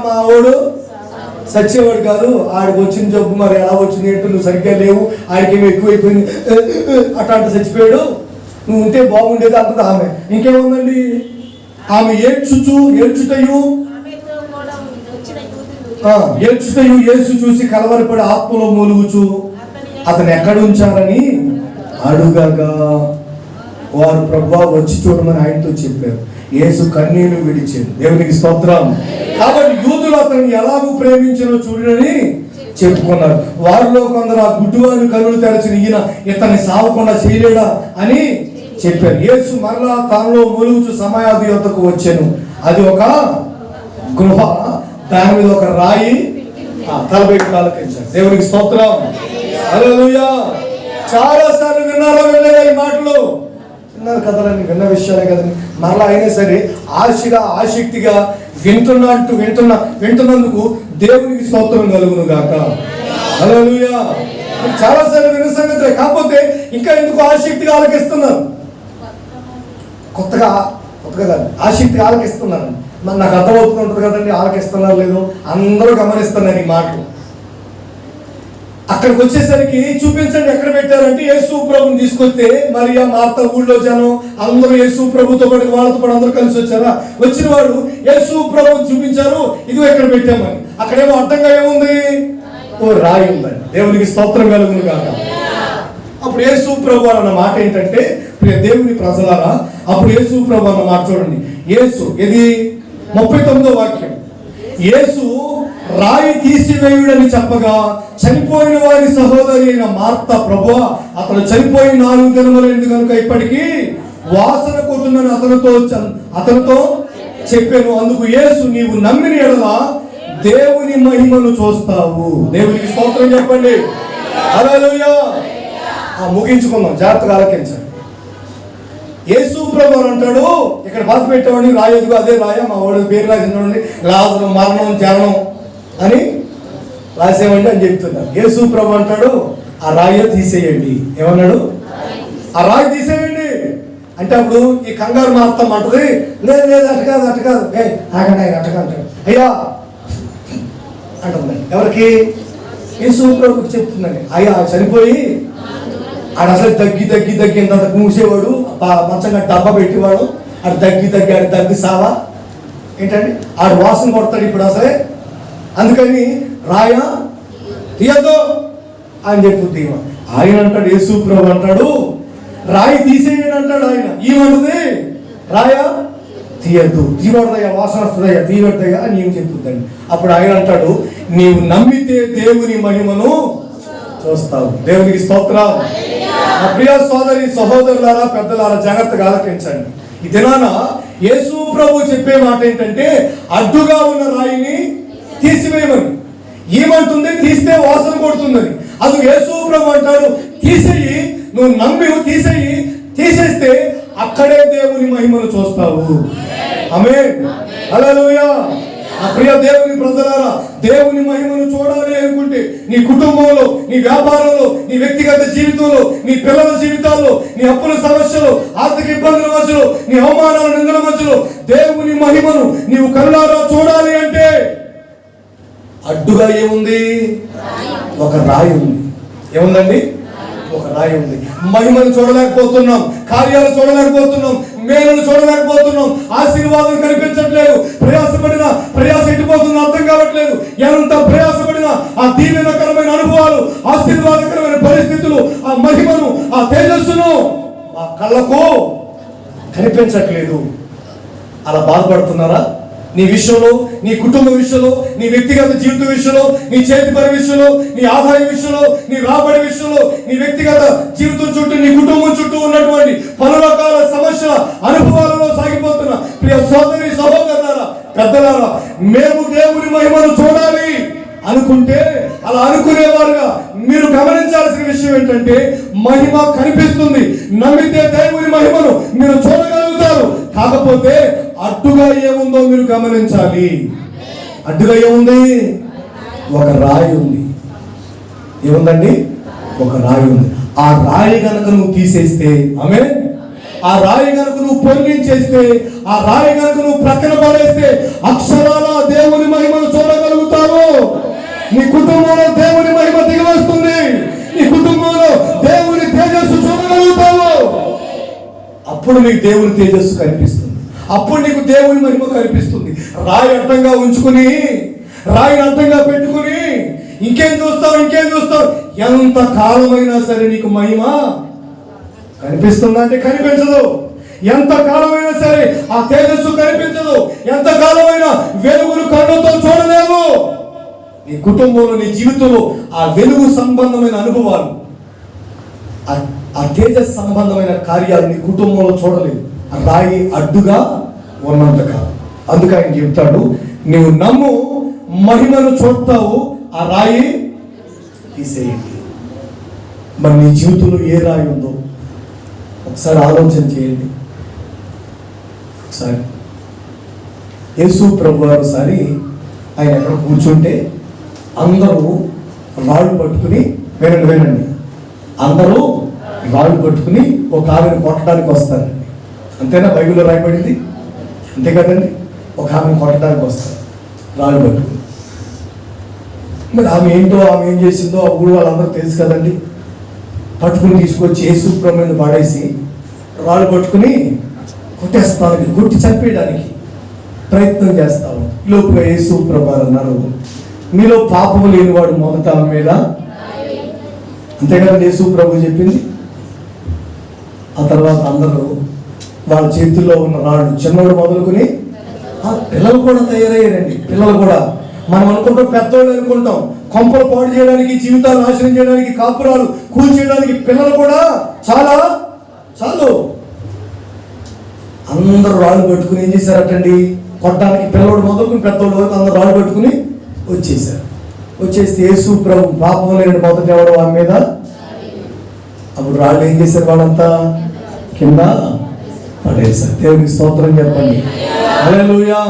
మా వాడు సచ్చేవాడు కాదు, ఆడికి వచ్చిన జబ్బు మరి ఎలా వచ్చింది ఏంటో, నువ్వు సరిగ్గా లేవు, ఆడికేమో ఎక్కువైపోయింది అట్లాంటి చచ్చిపోయాడు, నువ్వు ఉంటే బాగుండేది అంటది ఆమె. ఇంకేముందండి? ఆమె ఏడ్చుటయు యేసు చూసి కలవరపడి ఆత్మలో మూలుగుచు అతను ఎక్కడ ఉంచారని అడుగగా వారు ప్రభువా వచ్చి చూడమని ఆయనతో చెప్పారు. యేసు కన్నీళ్లు విడిచారు. దేవునికి స్తోత్రం. కాబట్టి యూదులు అతన్ని ఎలాగూ ప్రేమించినో చూడని చెప్పుకున్నారు. వారిలో కొందరు ఆ గుడ్డివాని కనులు తెరచిన ఈయన ఇతన్ని సావకుండా చేయలేడా అని చెప్పారు. యేసు మరలా తానులో మూలుగుచు సమాయాది యొద్దకు వచ్చాను. అది ఒక గృహ, దాని మీద ఒక రాయి తలబెట్టి ఆలకించారు. దేవునికి స్తోత్రం. హల్లెలూయా. చాలా సార్లు విన్నారా ఈ మాటలు? విన్నారు కదండి, విన్న విషయాలే కదండి. మరలా అయినా సరే ఆసక్తిగా వింటున్నందుకు దేవునికి స్తోత్రం కలుగును గాక. హల్లెలూయా. చాలా సార్లు విన్న సంగతులే, కాకపోతే ఇంకా ఎందుకు ఆసక్తిగా ఆలకిస్తున్నారు? కొత్తగా కాదు, ఆసక్తిగా ఆలకిస్తున్నారు. మరి నాకు అర్థమవుతుంటుంది కదండి, ఆలకిస్తున్నారు లేదు, అందరూ గమనిస్తున్నారు ఈ మాటలు. అక్కడికి వచ్చేసరికి చూపించండి ఎక్కడ పెట్టారంటే యేసు ప్రభుని తీసుకొస్తే మరియా, మార్త, ఊళ్ళో జనం అందరూ యేసు ప్రభుతో పాటు వాళ్ళతో పాటు అందరూ కలిసి వచ్చారా. వచ్చిన వాడు యేసు ప్రభుని చూపించారు, ఇదిగో ఎక్కడ పెట్టామని. అక్కడేమో అడ్డంగా ఏముంది? ఓ రాయి ఉందండి. దేవునికి స్తోత్రం కలుగును కాక. అప్పుడు యేసు ప్రభు అన్న మాట ఏంటంటే, దేవుని ప్రజలారా, అప్పుడు యేసు ప్రభు అన్న మాట చూడండి. యేసు ఇది 39వ వాక్యం. యేసు రాయి తీసివేయుడని చెప్పగా చనిపోయిన వారి సహోదరి అయిన మార్త, ప్రభువా అతను చనిపోయి 4 దినములైంది కనుక ఇప్పటికీ వాసన కొట్టుందని అతనితో చెప్పాను. అందుకు యేసు, నీవు నమ్మిన యెడల దేవుని మహిమను చూస్తావు. దేవునికి స్తోత్రం చెప్పండి. హల్లెలూయా. ముగించుకుందాం, జాగ్రత్తగా ఆలకించండి. యేసు ప్రభు అంటాడు, ఇక్కడ బాధ పెట్టేవాడిని రాయదుగా, అదే రాయ మా వాడు పేరు రాసిందండి, లాజరు మరణం జరణం అని రాసేవండి అని చెప్తున్నారు. యేసు ప్రభు అంటాడు, ఆ రాయి తీసేయండి. ఏమన్నాడు? ఆ రాయి తీసేయండి అంటే అప్పుడు ఈ కంగారు మాత్రం అంటది, లేదు అటు కాదు ఆగండి ఆయన అట్టగా అంటాడు. అయ్యా అంటుంది. ఎవరికి? యేసు ప్రభుకి చెప్తుందండి. అయ్యా చనిపోయి ఆడ అసలు దగ్గి ఇంత మూసేవాడు, మంచం కట్టి డబ్బా పెట్టేవాడు, ఆడు దగ్గి సావా ఏంటండి, ఆడు వాసన కొడతాడు ఇప్పుడు అసలే, అందుకని రాయ తీయద్దు అని చెప్పుద్ది. ఆయన అంటాడు, యేసు ప్రభు అంటాడు రాయి తీసేయండి అంటాడు ఆయన. ఏమంటుంది? రాయ తీయద్దు, తీయకూడదయ్యా, వాసన వస్తుందయ్యా, తీయకూడదయ్యా అని ఏం చెప్తుందండి. అప్పుడు ఆయన అంటాడు, నీవు నమ్మితే దేవుని మహిమను చూస్తావు. దేవునికి స్తోత్రం. నా ప్రియ సోదరి సహోదరులారా, పెద్దలారా, జాగ్రత్తగా ఆలకించండి. ఈ దినాన యేసు ప్రభు చెప్పే మాట ఏంటంటే, అడ్డుగా ఉన్న రాయిని తీసివేయమని. ఏమంటుంది? తీస్తే వాసన కొడుతుందని. అది యేసు ప్రభు అంటాడు, తీసేయి, నువ్వు నమ్మి తీసేయి, తీసేస్తే అక్కడే దేవుని మహిమను చూస్తావు. ఆమేన్, హల్లెలూయా. నా ప్రియ దేవుని ప్రజలారా, దేవుని మహిమను చూడాలి అనుకుంటే నీ కుటుంబంలో, నీ వ్యాపారంలో, నీ వ్యక్తిగత జీవితంలో, నీ పిల్లల జీవితాల్లో, నీ అప్పుల సమస్యలు, ఆర్థిక ఇబ్బందుల మధ్యలో, నీ అవమానాల నిందల మధ్యలో దేవుని మహిమను నీవు కళ్ళారా చూడాలి అంటే అడ్డుగా ఏముంది? ఒక రాయి ఉంది. ఏముందండి? ఒక రాయి ఉంది. మహిమను చూడలేకపోతున్నాం, కార్యాలు చూడలేకపోతున్నాం, మేలును చూడలేకపోతున్నాం, ఆశీర్వాదం కనిపించట్లేదు. ప్రయాస ఎట్టిపోతుందో అర్థం కావట్లేదు. ఎంత ప్రయాసపడినా ఆ దీవెనకరమైన అనుభవాలు, ఆశీర్వాదకరమైన పరిస్థితులు, ఆ మహిమను, ఆ తేజస్సును ఆ కళ్ళకు కనిపించట్లేదు. అలా బాధపడుతున్నారా? నీ విషయంలో, నీ కుటుంబ విషయంలో, నీ వ్యక్తిగత జీవిత విషయంలో, నీ చేతి పని విషయంలో, నీ ఆదాయ విషయంలో, నీ రాబడి విషయంలో, నీ వ్యక్తిగత జీవితం చుట్టూ, నీ కుటుంబం చుట్టూ ఉన్నటువంటి పలు రకాల సమస్యల అనుభవాలలో సాగిపోతున్న ప్రియ సోదరి సహోదరులారా, పెద్దలారా, మేము దేవుని మహిమను చూడాలి అనుకుంటే, అలా అనుకునేవారుగా మీరు గమనించాల్సిన విషయం ఏంటంటే, మహిమ కనిపిస్తుంది. నమ్మితే దేవుని మహిమను మీరు చూడగలుగుతారు. కాకపోతే అడ్డుగా ఏముందో మీరు గమనించాలి. అడ్డుగా ఏముంది? ఒక రాయి ఉంది. ఏముందండి? ఒక రాయి ఉంది. ఆ రాయి కనుక నువ్వు తీసేస్తే, ఆమేన్, ఆ రాయి కనుక నువ్వు పొందించేస్తే, ఆ రాయి కనుక నువ్వు ప్రక్కన పడేస్తే అక్షరాల దేవుని మహిమను చూడగలుగుతావు. నీ కుటుంబంలో దేవుని మహిమ దిగవస్తుంది. నీ కుటుంబంలో దేవుని తేజస్సు చూడగలుగుతావు. అప్పుడు నీకు దేవుని తేజస్సు కనిపిస్తుంది. అప్పుడు నీకు దేవుని మహిమ కనిపిస్తుంది. రాయి అడ్డంగా ఉంచుకుని, రాయిని అడ్డంగా పెట్టుకుని ఇంకేం చూస్తావు, ఇంకేం చూస్తావు? ఎంత కాలమైనా సరే నీకు మహిమ కనిపిస్తుందా అంటే కనిపించదు. ఎంత కాలమైనా సరే ఆ తేజస్సు కనిపించదు. ఎంత కాలమైనా వెలుగును కళ్ళతో చూడలేవు. నీ కుటుంబంలో, నీ జీవితంలో ఆ వెలుగు సంబంధమైన అనుభవాలు, ఆ తేజస్ సంబంధమైన కార్యాలు నీ కుటుంబంలో చూడలేవు. రాయి అడ్డుగా ఉన్నంతకాలం. అందుకే ఆయన చెప్తాడు, నువ్వు నమ్ము, మహిమను చూస్తావు, ఆ రాయి తీసేయండి. మరి నీ జీవితంలో ఏ రాయి ఉందో ఒకసారి ఆలోచన చేయండి. ఒకసారి యేసు ప్రభు వారు ఒకసారి ఆయన ఎక్కడ కూర్చుంటే అందరూ రాళ్ళు పట్టుకుని, వినండి, అందరూ రాళ్ళు పట్టుకుని ఒక ఆమెను కొట్టడానికి వస్తారండి. అంతేనా? బైబిల్లో రాయబడింది అంతే కదండి. ఒక ఆమెను కొట్టడానికి వస్తారు రాళ్ళు పట్టుకుని. మరి ఆమె ఏంటో, ఆమె ఏం చేసిందో అప్పుడు వాళ్ళందరూ తెలుసు కదండి. పట్టుకుని తీసుకొచ్చి యేసు ప్రభు మీద పడేసి రాళ్ళు పట్టుకుని కొట్టేస్తానికి, కొట్టి చంపేయడానికి ప్రయత్నం చేస్తాము. ఈలోపుగా యేసు ప్రభు అన్నారు, మీలో పాపము లేనివాడు మొదట ఆమె మీద. అంతే కదండి యేసు ప్రభు చెప్పింది. ఆ తర్వాత అందరూ వాళ్ళ చేతుల్లో ఉన్న రాళ్ళు, చిన్నవాడు మొదలుకొని పిల్లలు కూడా తయారయ్యారండి. పిల్లలు కూడా, మనం అనుకుంటాం పెద్దవాళ్ళు అనుకుంటాం, కొంపలు పాడు చేయడానికి, జీవితాలు నాశనం చేయడానికి, కాపురాలు కూల్చేయడానికి పిల్లలు కూడా చాలు. అందరూ రాళ్ళు పట్టుకుని ఏం చేశారటండి? కొట్టడానికి పిల్లవాడు మొదలుకొని పెద్దవాడు వరకు అందరూ రాళ్ళు పట్టుకుని వచ్చేసారు. వచ్చేస్తే యేసు ప్రభు పాపం లేని మొదట ఎవరు ఆమె మీద. అప్పుడు రాళ్ళు ఏం చేశారు? వాళ్ళంతా కింద పడేశారు. దేవునికి స్తోత్రం చెప్పండి. హల్లెలూయా.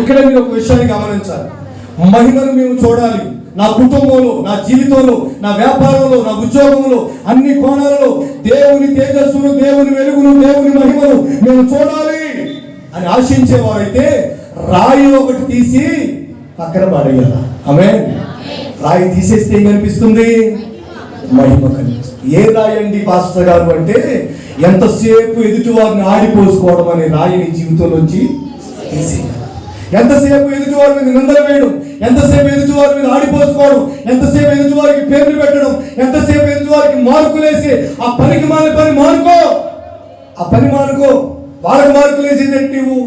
ఇక్కడ మీరు ఒక విషయాన్ని గమనించాలి. మహిమను మేము చూడాలి. నా కుటుంబంలో, నా జీవితంలో, నా వ్యాపారంలో, నా ఉద్యోగంలో, అన్ని కోణాలలో దేవుని తేజస్సును, దేవుని వెలుగును, దేవుని మహిమను మేము చూడాలి అని ఆశించేవారైతే రాయి ఒకటి తీసి పక్కన పడేయాల. ఆమేన్. రాయి తీసేస్తే ఏం కనిపిస్తుంది? మహిమ కనిపిస్తుంది. ఏ రాయి అండి పాస్టర్ గారు అంటే, ఎంతసేపు ఎదుటి వారిని ఆడిపోసుకోవడం అనే రాయిని జీవితంలోంచి తీసేయాలి. ఎంతసేపు ఎదుటి వారి మీద నిందలు వేయడం, ఎంతసేపు ఎదుటి వారి మీద ఆడిపోసుకోవడం, ఎంతసేపు ఎదుటి వారికి పేర్లు పెట్టడం, ఎంతసేపు ఎదుటి వారికి మార్కులేసి ఆ పనికి మాని పని మానుకో, ఆ పని మానుకో. వాళ్ళకి మార్కులు వేసేదేంటి నువ్వు?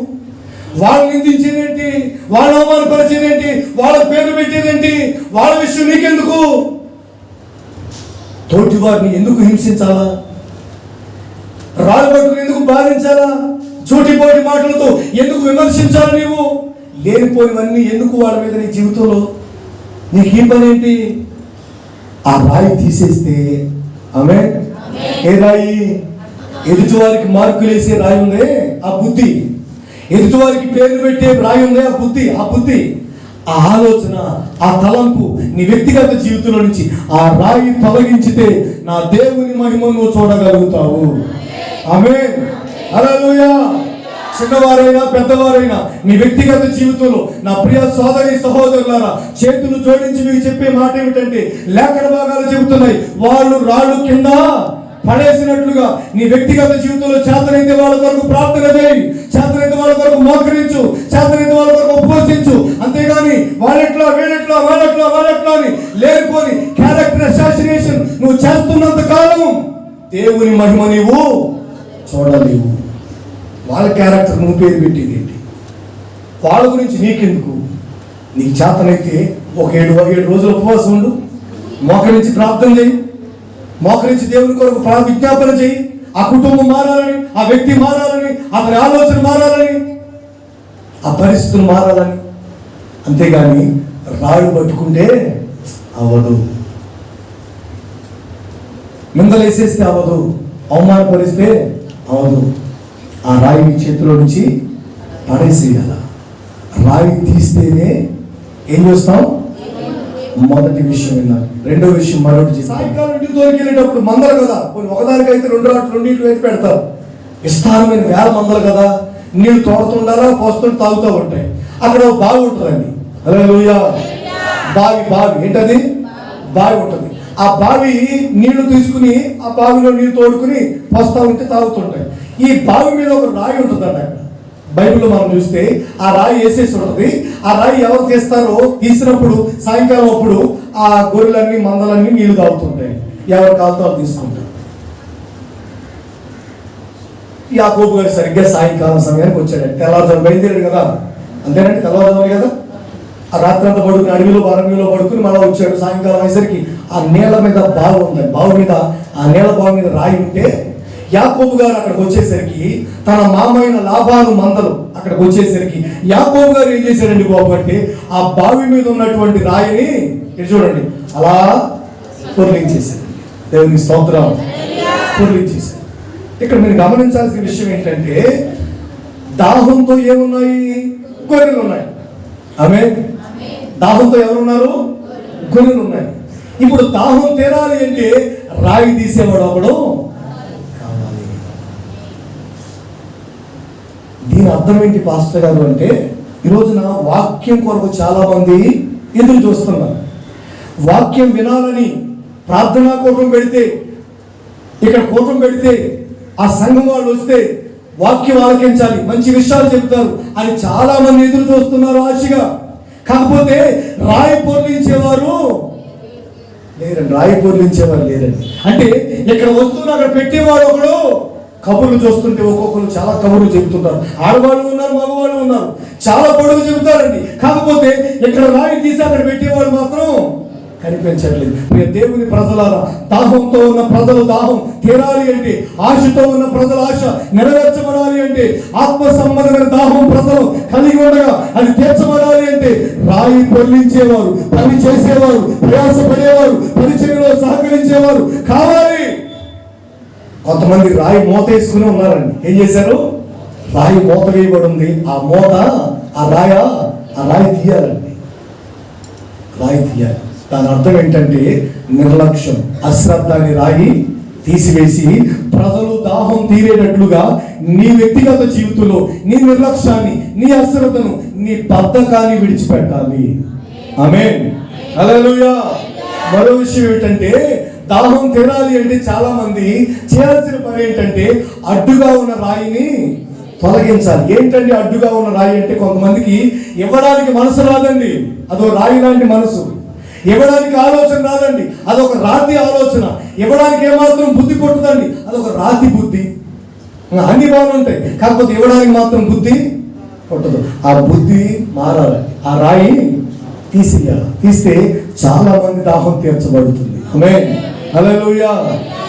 వాళ్ళు నిందించేదేంటి? వాళ్ళు అవమానపరిచేదేంటి? వాళ్ళ పేర్లు పెట్టేదేంటి? వాళ్ళ విషయం నీకెందుకు? తోటి వారిని ఎందుకు హింసించాలా? రాళ్ళు పట్టుకుని ఎందుకు బాధించాలా? చోటిపోటి మాటలతో ఎందుకు విమర్శించాలి? నీవు లేనిపోయినవన్నీ ఎందుకు వాళ్ళ మీద నీ జీవితంలో? నీకు ఈ పని ఏంటి? ఆ రాయి తీసేస్తే ఆమె ఏ రాయి? ఎదుటి వారికి మార్కులు వేసే రాయి ఉందే ఆ బుద్ధి, ఎదుటి వారికి పేర్లు పెట్టే రాయి ఉందే ఆ బుద్ధి, ఆ ఆలోచన, ఆ తలంపు నీ వ్యక్తిగత జీవితంలో నుంచి ఆ రాయి తొలగించితే నా దేవుని మహిమను చూడగలుగుతావు. ఆమేన్, హల్లెలూయా. చిన్నవారైనా పెద్దవారైనా మీ వ్యక్తిగత జీవితంలో నా ప్రియ సోదరి సహోదరులారా, చేతులు జోడించి మీకు చెప్పే మాట ఏమిటంటే, లేఖన భాగాలు చెబుతున్నాయి, వాళ్ళు రాళ్ళు కింద పడేసినట్లుగా నీ వ్యక్తిగత జీవితంలో చేతనైతే వాళ్ళ కొరకు ప్రార్థన చేయి, చేతనైతే వాళ్ళ కొరకు మోకరించు, చేతనైతే వాళ్ళ కొరకు ఉపవసించు. అంతేగాని వాళ్ళెట్లా వీళ్ళెట్లా వాళ్ళెట్లా వాళ్ళెట్లా అని లేనిపోని క్యారెక్టర్ అసాసినేషన్ నువ్వు చేస్తున్నంత కాలం దేవుని మహిమ నీవు చూడలేవు. వాళ్ళ క్యారెక్టర్ నువ్వు పేరు పెట్టేది ఏంటి? వాళ్ళ గురించి నీకెందుకు? నీకు చేతనైతే ఒక 7 రోజులు ఉపవాసం ఉండు, మోకరించి ప్రార్థన చేయి, మోకరించి దేవుని కొరకు విజ్ఞాపన చేయి. ఆ కుటుంబం మారాలని, ఆ వ్యక్తి మారాలని, అతని ఆలోచన మారాలని, ఆ పరిస్థితులు మారాలని. అంతేగాని రాళ్ళు పట్టుకుంటే అవ్వదు, నిందలేసేస్తే అవ్వదు, అవమానపరిస్తే అవ్వదు. ఆ రాయి మీ చేతిలో నుంచి పడేసేయాల. రాయి తీస్తేనే ఏం చేస్తాం? మొదటి విషయం విన్నారు. రెండో విషయం మరొకటి, సాయంకాలం ఇంటికి తోలికెళ్ళేటప్పుడు మందలు కదా, ఒకదానికైతే 2 అయితే పెడతారు. విస్తారమైన వేల మందలు కదా, నీళ్ళు తోడుతుండాలా, పోస్తుంటే తాగుతూ ఉంటాయి. అక్కడ బావి ఉంటుందండి. హల్లెలూయా. బావి ఏంటది? బావి ఉంటుంది. ఆ బావి నీళ్లు తీసుకుని ఆ బావిలో నీళ్ళు తోడుకుని పోస్తా ఉంటే తాగుతుంటాయి. ఈ బావి మీద ఒక రాయి ఉంటుందంట. బైబిల్లో మనం చూస్తే ఆ రాయి వేసేసి ఉంటుంది. ఆ రాయి ఎవరు తీస్తారో తీసినప్పుడు సాయంకాలం అప్పుడు ఆ గొర్రెలన్నీ మందలన్నీ నీళ్లు తాగుతుంటాయి. ఎవరు కాలుతో తీసుకుంటారు. యాకోబు గారు సరిగ్గా సాయంకాలం సమయానికి వచ్చాడు. తెల్లవారుజాము బయలుదేరాడు కదా, అంతేనండి, తెల్లవారుజాము కదా. ఆ రాత్రి అంతా పడుకుని అడవిలో పడుకుని మళ్ళీ వచ్చాడు. సాయంకాలం అయ్యేసరికి ఆ నీళ్ళ మీద బావి ఉంది. ఆ నీళ్ళ బావి మీద రాయి ఉంటే యాకోబు గారు అక్కడికి వచ్చేసరికి, తన మామైన లాబాను మందలు అక్కడికి వచ్చేసరికి యాకోబు గారు ఏం చేశారండి బాబు అంటే, ఆ బావి మీద ఉన్నటువంటి రాయిని చూడండి అలా పొర్లించేశారు. దేవునికి స్తోత్రం. పొర్లించేశారు. ఇక్కడ మీరు గమనించాల్సిన విషయం ఏంటంటే, దాహంతో ఏమున్నాయి? గొర్రెలు ఉన్నాయి. ఆమేన్. దాహంతో ఎవరున్నారు? గొర్రెలు ఉన్నాయి. ఇప్పుడు దాహం తీరాలి అంటే రాయి తీసేవాడు ఒకడు కావాలి. దీని అర్థం ఏంటి పాస్టర్ గారు అంటే, ఈరోజున వాక్యం కొరకు చాలా మంది ఎదురు చూస్తున్నారు. వాక్యం వినాలని ప్రార్థనా కూటం పెడితే, ఇక్కడ కూటం పెడితే ఆ సంఘం వాళ్ళు వస్తే వాక్యం ఆలకించాలి, మంచి విషయాలు చెప్తారు అని చాలా మంది ఎదురు చూస్తున్నారు ఆశగా. కాకపోతే రాయి పొర్లించేవారు లేరండి. రాయి పొర్లించేవారు లేరండి. అంటే ఇక్కడ వస్తువులు అక్కడ పెట్టేవాడు ఒకడు. కబుర్లు చూస్తుంటే ఒక్కొక్కరు చాలా కబుర్లు చెబుతుంటారు. ఆడవాళ్ళు ఉన్నారు, మగవాళ్ళు ఉన్నారు, చాలా పొడుగు చెబుతారండి. కాకపోతే ఇక్కడ రాయి తీసి అక్కడ పెట్టేవాడు మాత్రం కనిపించట్లేదు. దేవుని ప్రజలారా, దాహంతో ఉన్న ప్రజలు దాహం తీరాలి అంటే, ఆశతో ఉన్న ప్రజల ఆశ నెరవేర్చబడాలి అంటే, ఆత్మ సంబంధమైన దాహం ప్రజలు కలిగి ఉండగా అది తీర్చబడాలి అంటే రాయి పొర్లించేవారు, పని చేసేవారు, ప్రయాసపడేవారు, పరిచర్యలో సహకరించేవారు కావాలి. కొంతమంది రాయి మూత వేసుకుని ఉన్నారండి. ఏం చేశారు? రాయి మూత వేయబడి ఉంది. ఆ రాయి తీయాలండి. రాయి తీయాలి. దాని అర్థం ఏంటంటే నిర్లక్ష్యం, అశ్రద్ధ అని రాయి తీసివేసి ప్రజలు దాహం తీరేటట్లుగా నీ వ్యక్తిగత జీవితంలో నీ నిర్లక్ష్యాన్ని, నీ అశ్రద్ధను, నీ బద్ధకాన్ని విడిచిపెట్టాలి. ఆమేన్, హల్లెలూయా. మరో విషయం ఏంటంటే, దాహం తీరాలి అంటే చాలా మంది చేయాల్సిన పని ఏంటంటే అడ్డుగా ఉన్న రాయిని తొలగించాలి. ఏంటండి అడ్డుగా ఉన్న రాయి అంటే, కొంతమందికి ఇవ్వడానికి మనసు రాదండి, అదో రాయి లాంటి మనసు. ఇవ్వడానికి ఆలోచన రాదండి, అదొక రాతి ఆలోచన. ఇవ్వడానికి ఏమాత్రం బుద్ధి కొట్టదండి, అదొక రాతి బుద్ధి. అన్ని బాగుంటాయి, కాకపోతే ఇవ్వడానికి మాత్రం బుద్ధి పుట్టదు. ఆ బుద్ధి మారాలి, ఆ రాయి తీసేయాలి. తీస్తే చాలా మంది దాహం తీర్చబడుతుంది. ఆమేన్, హల్లెలూయా.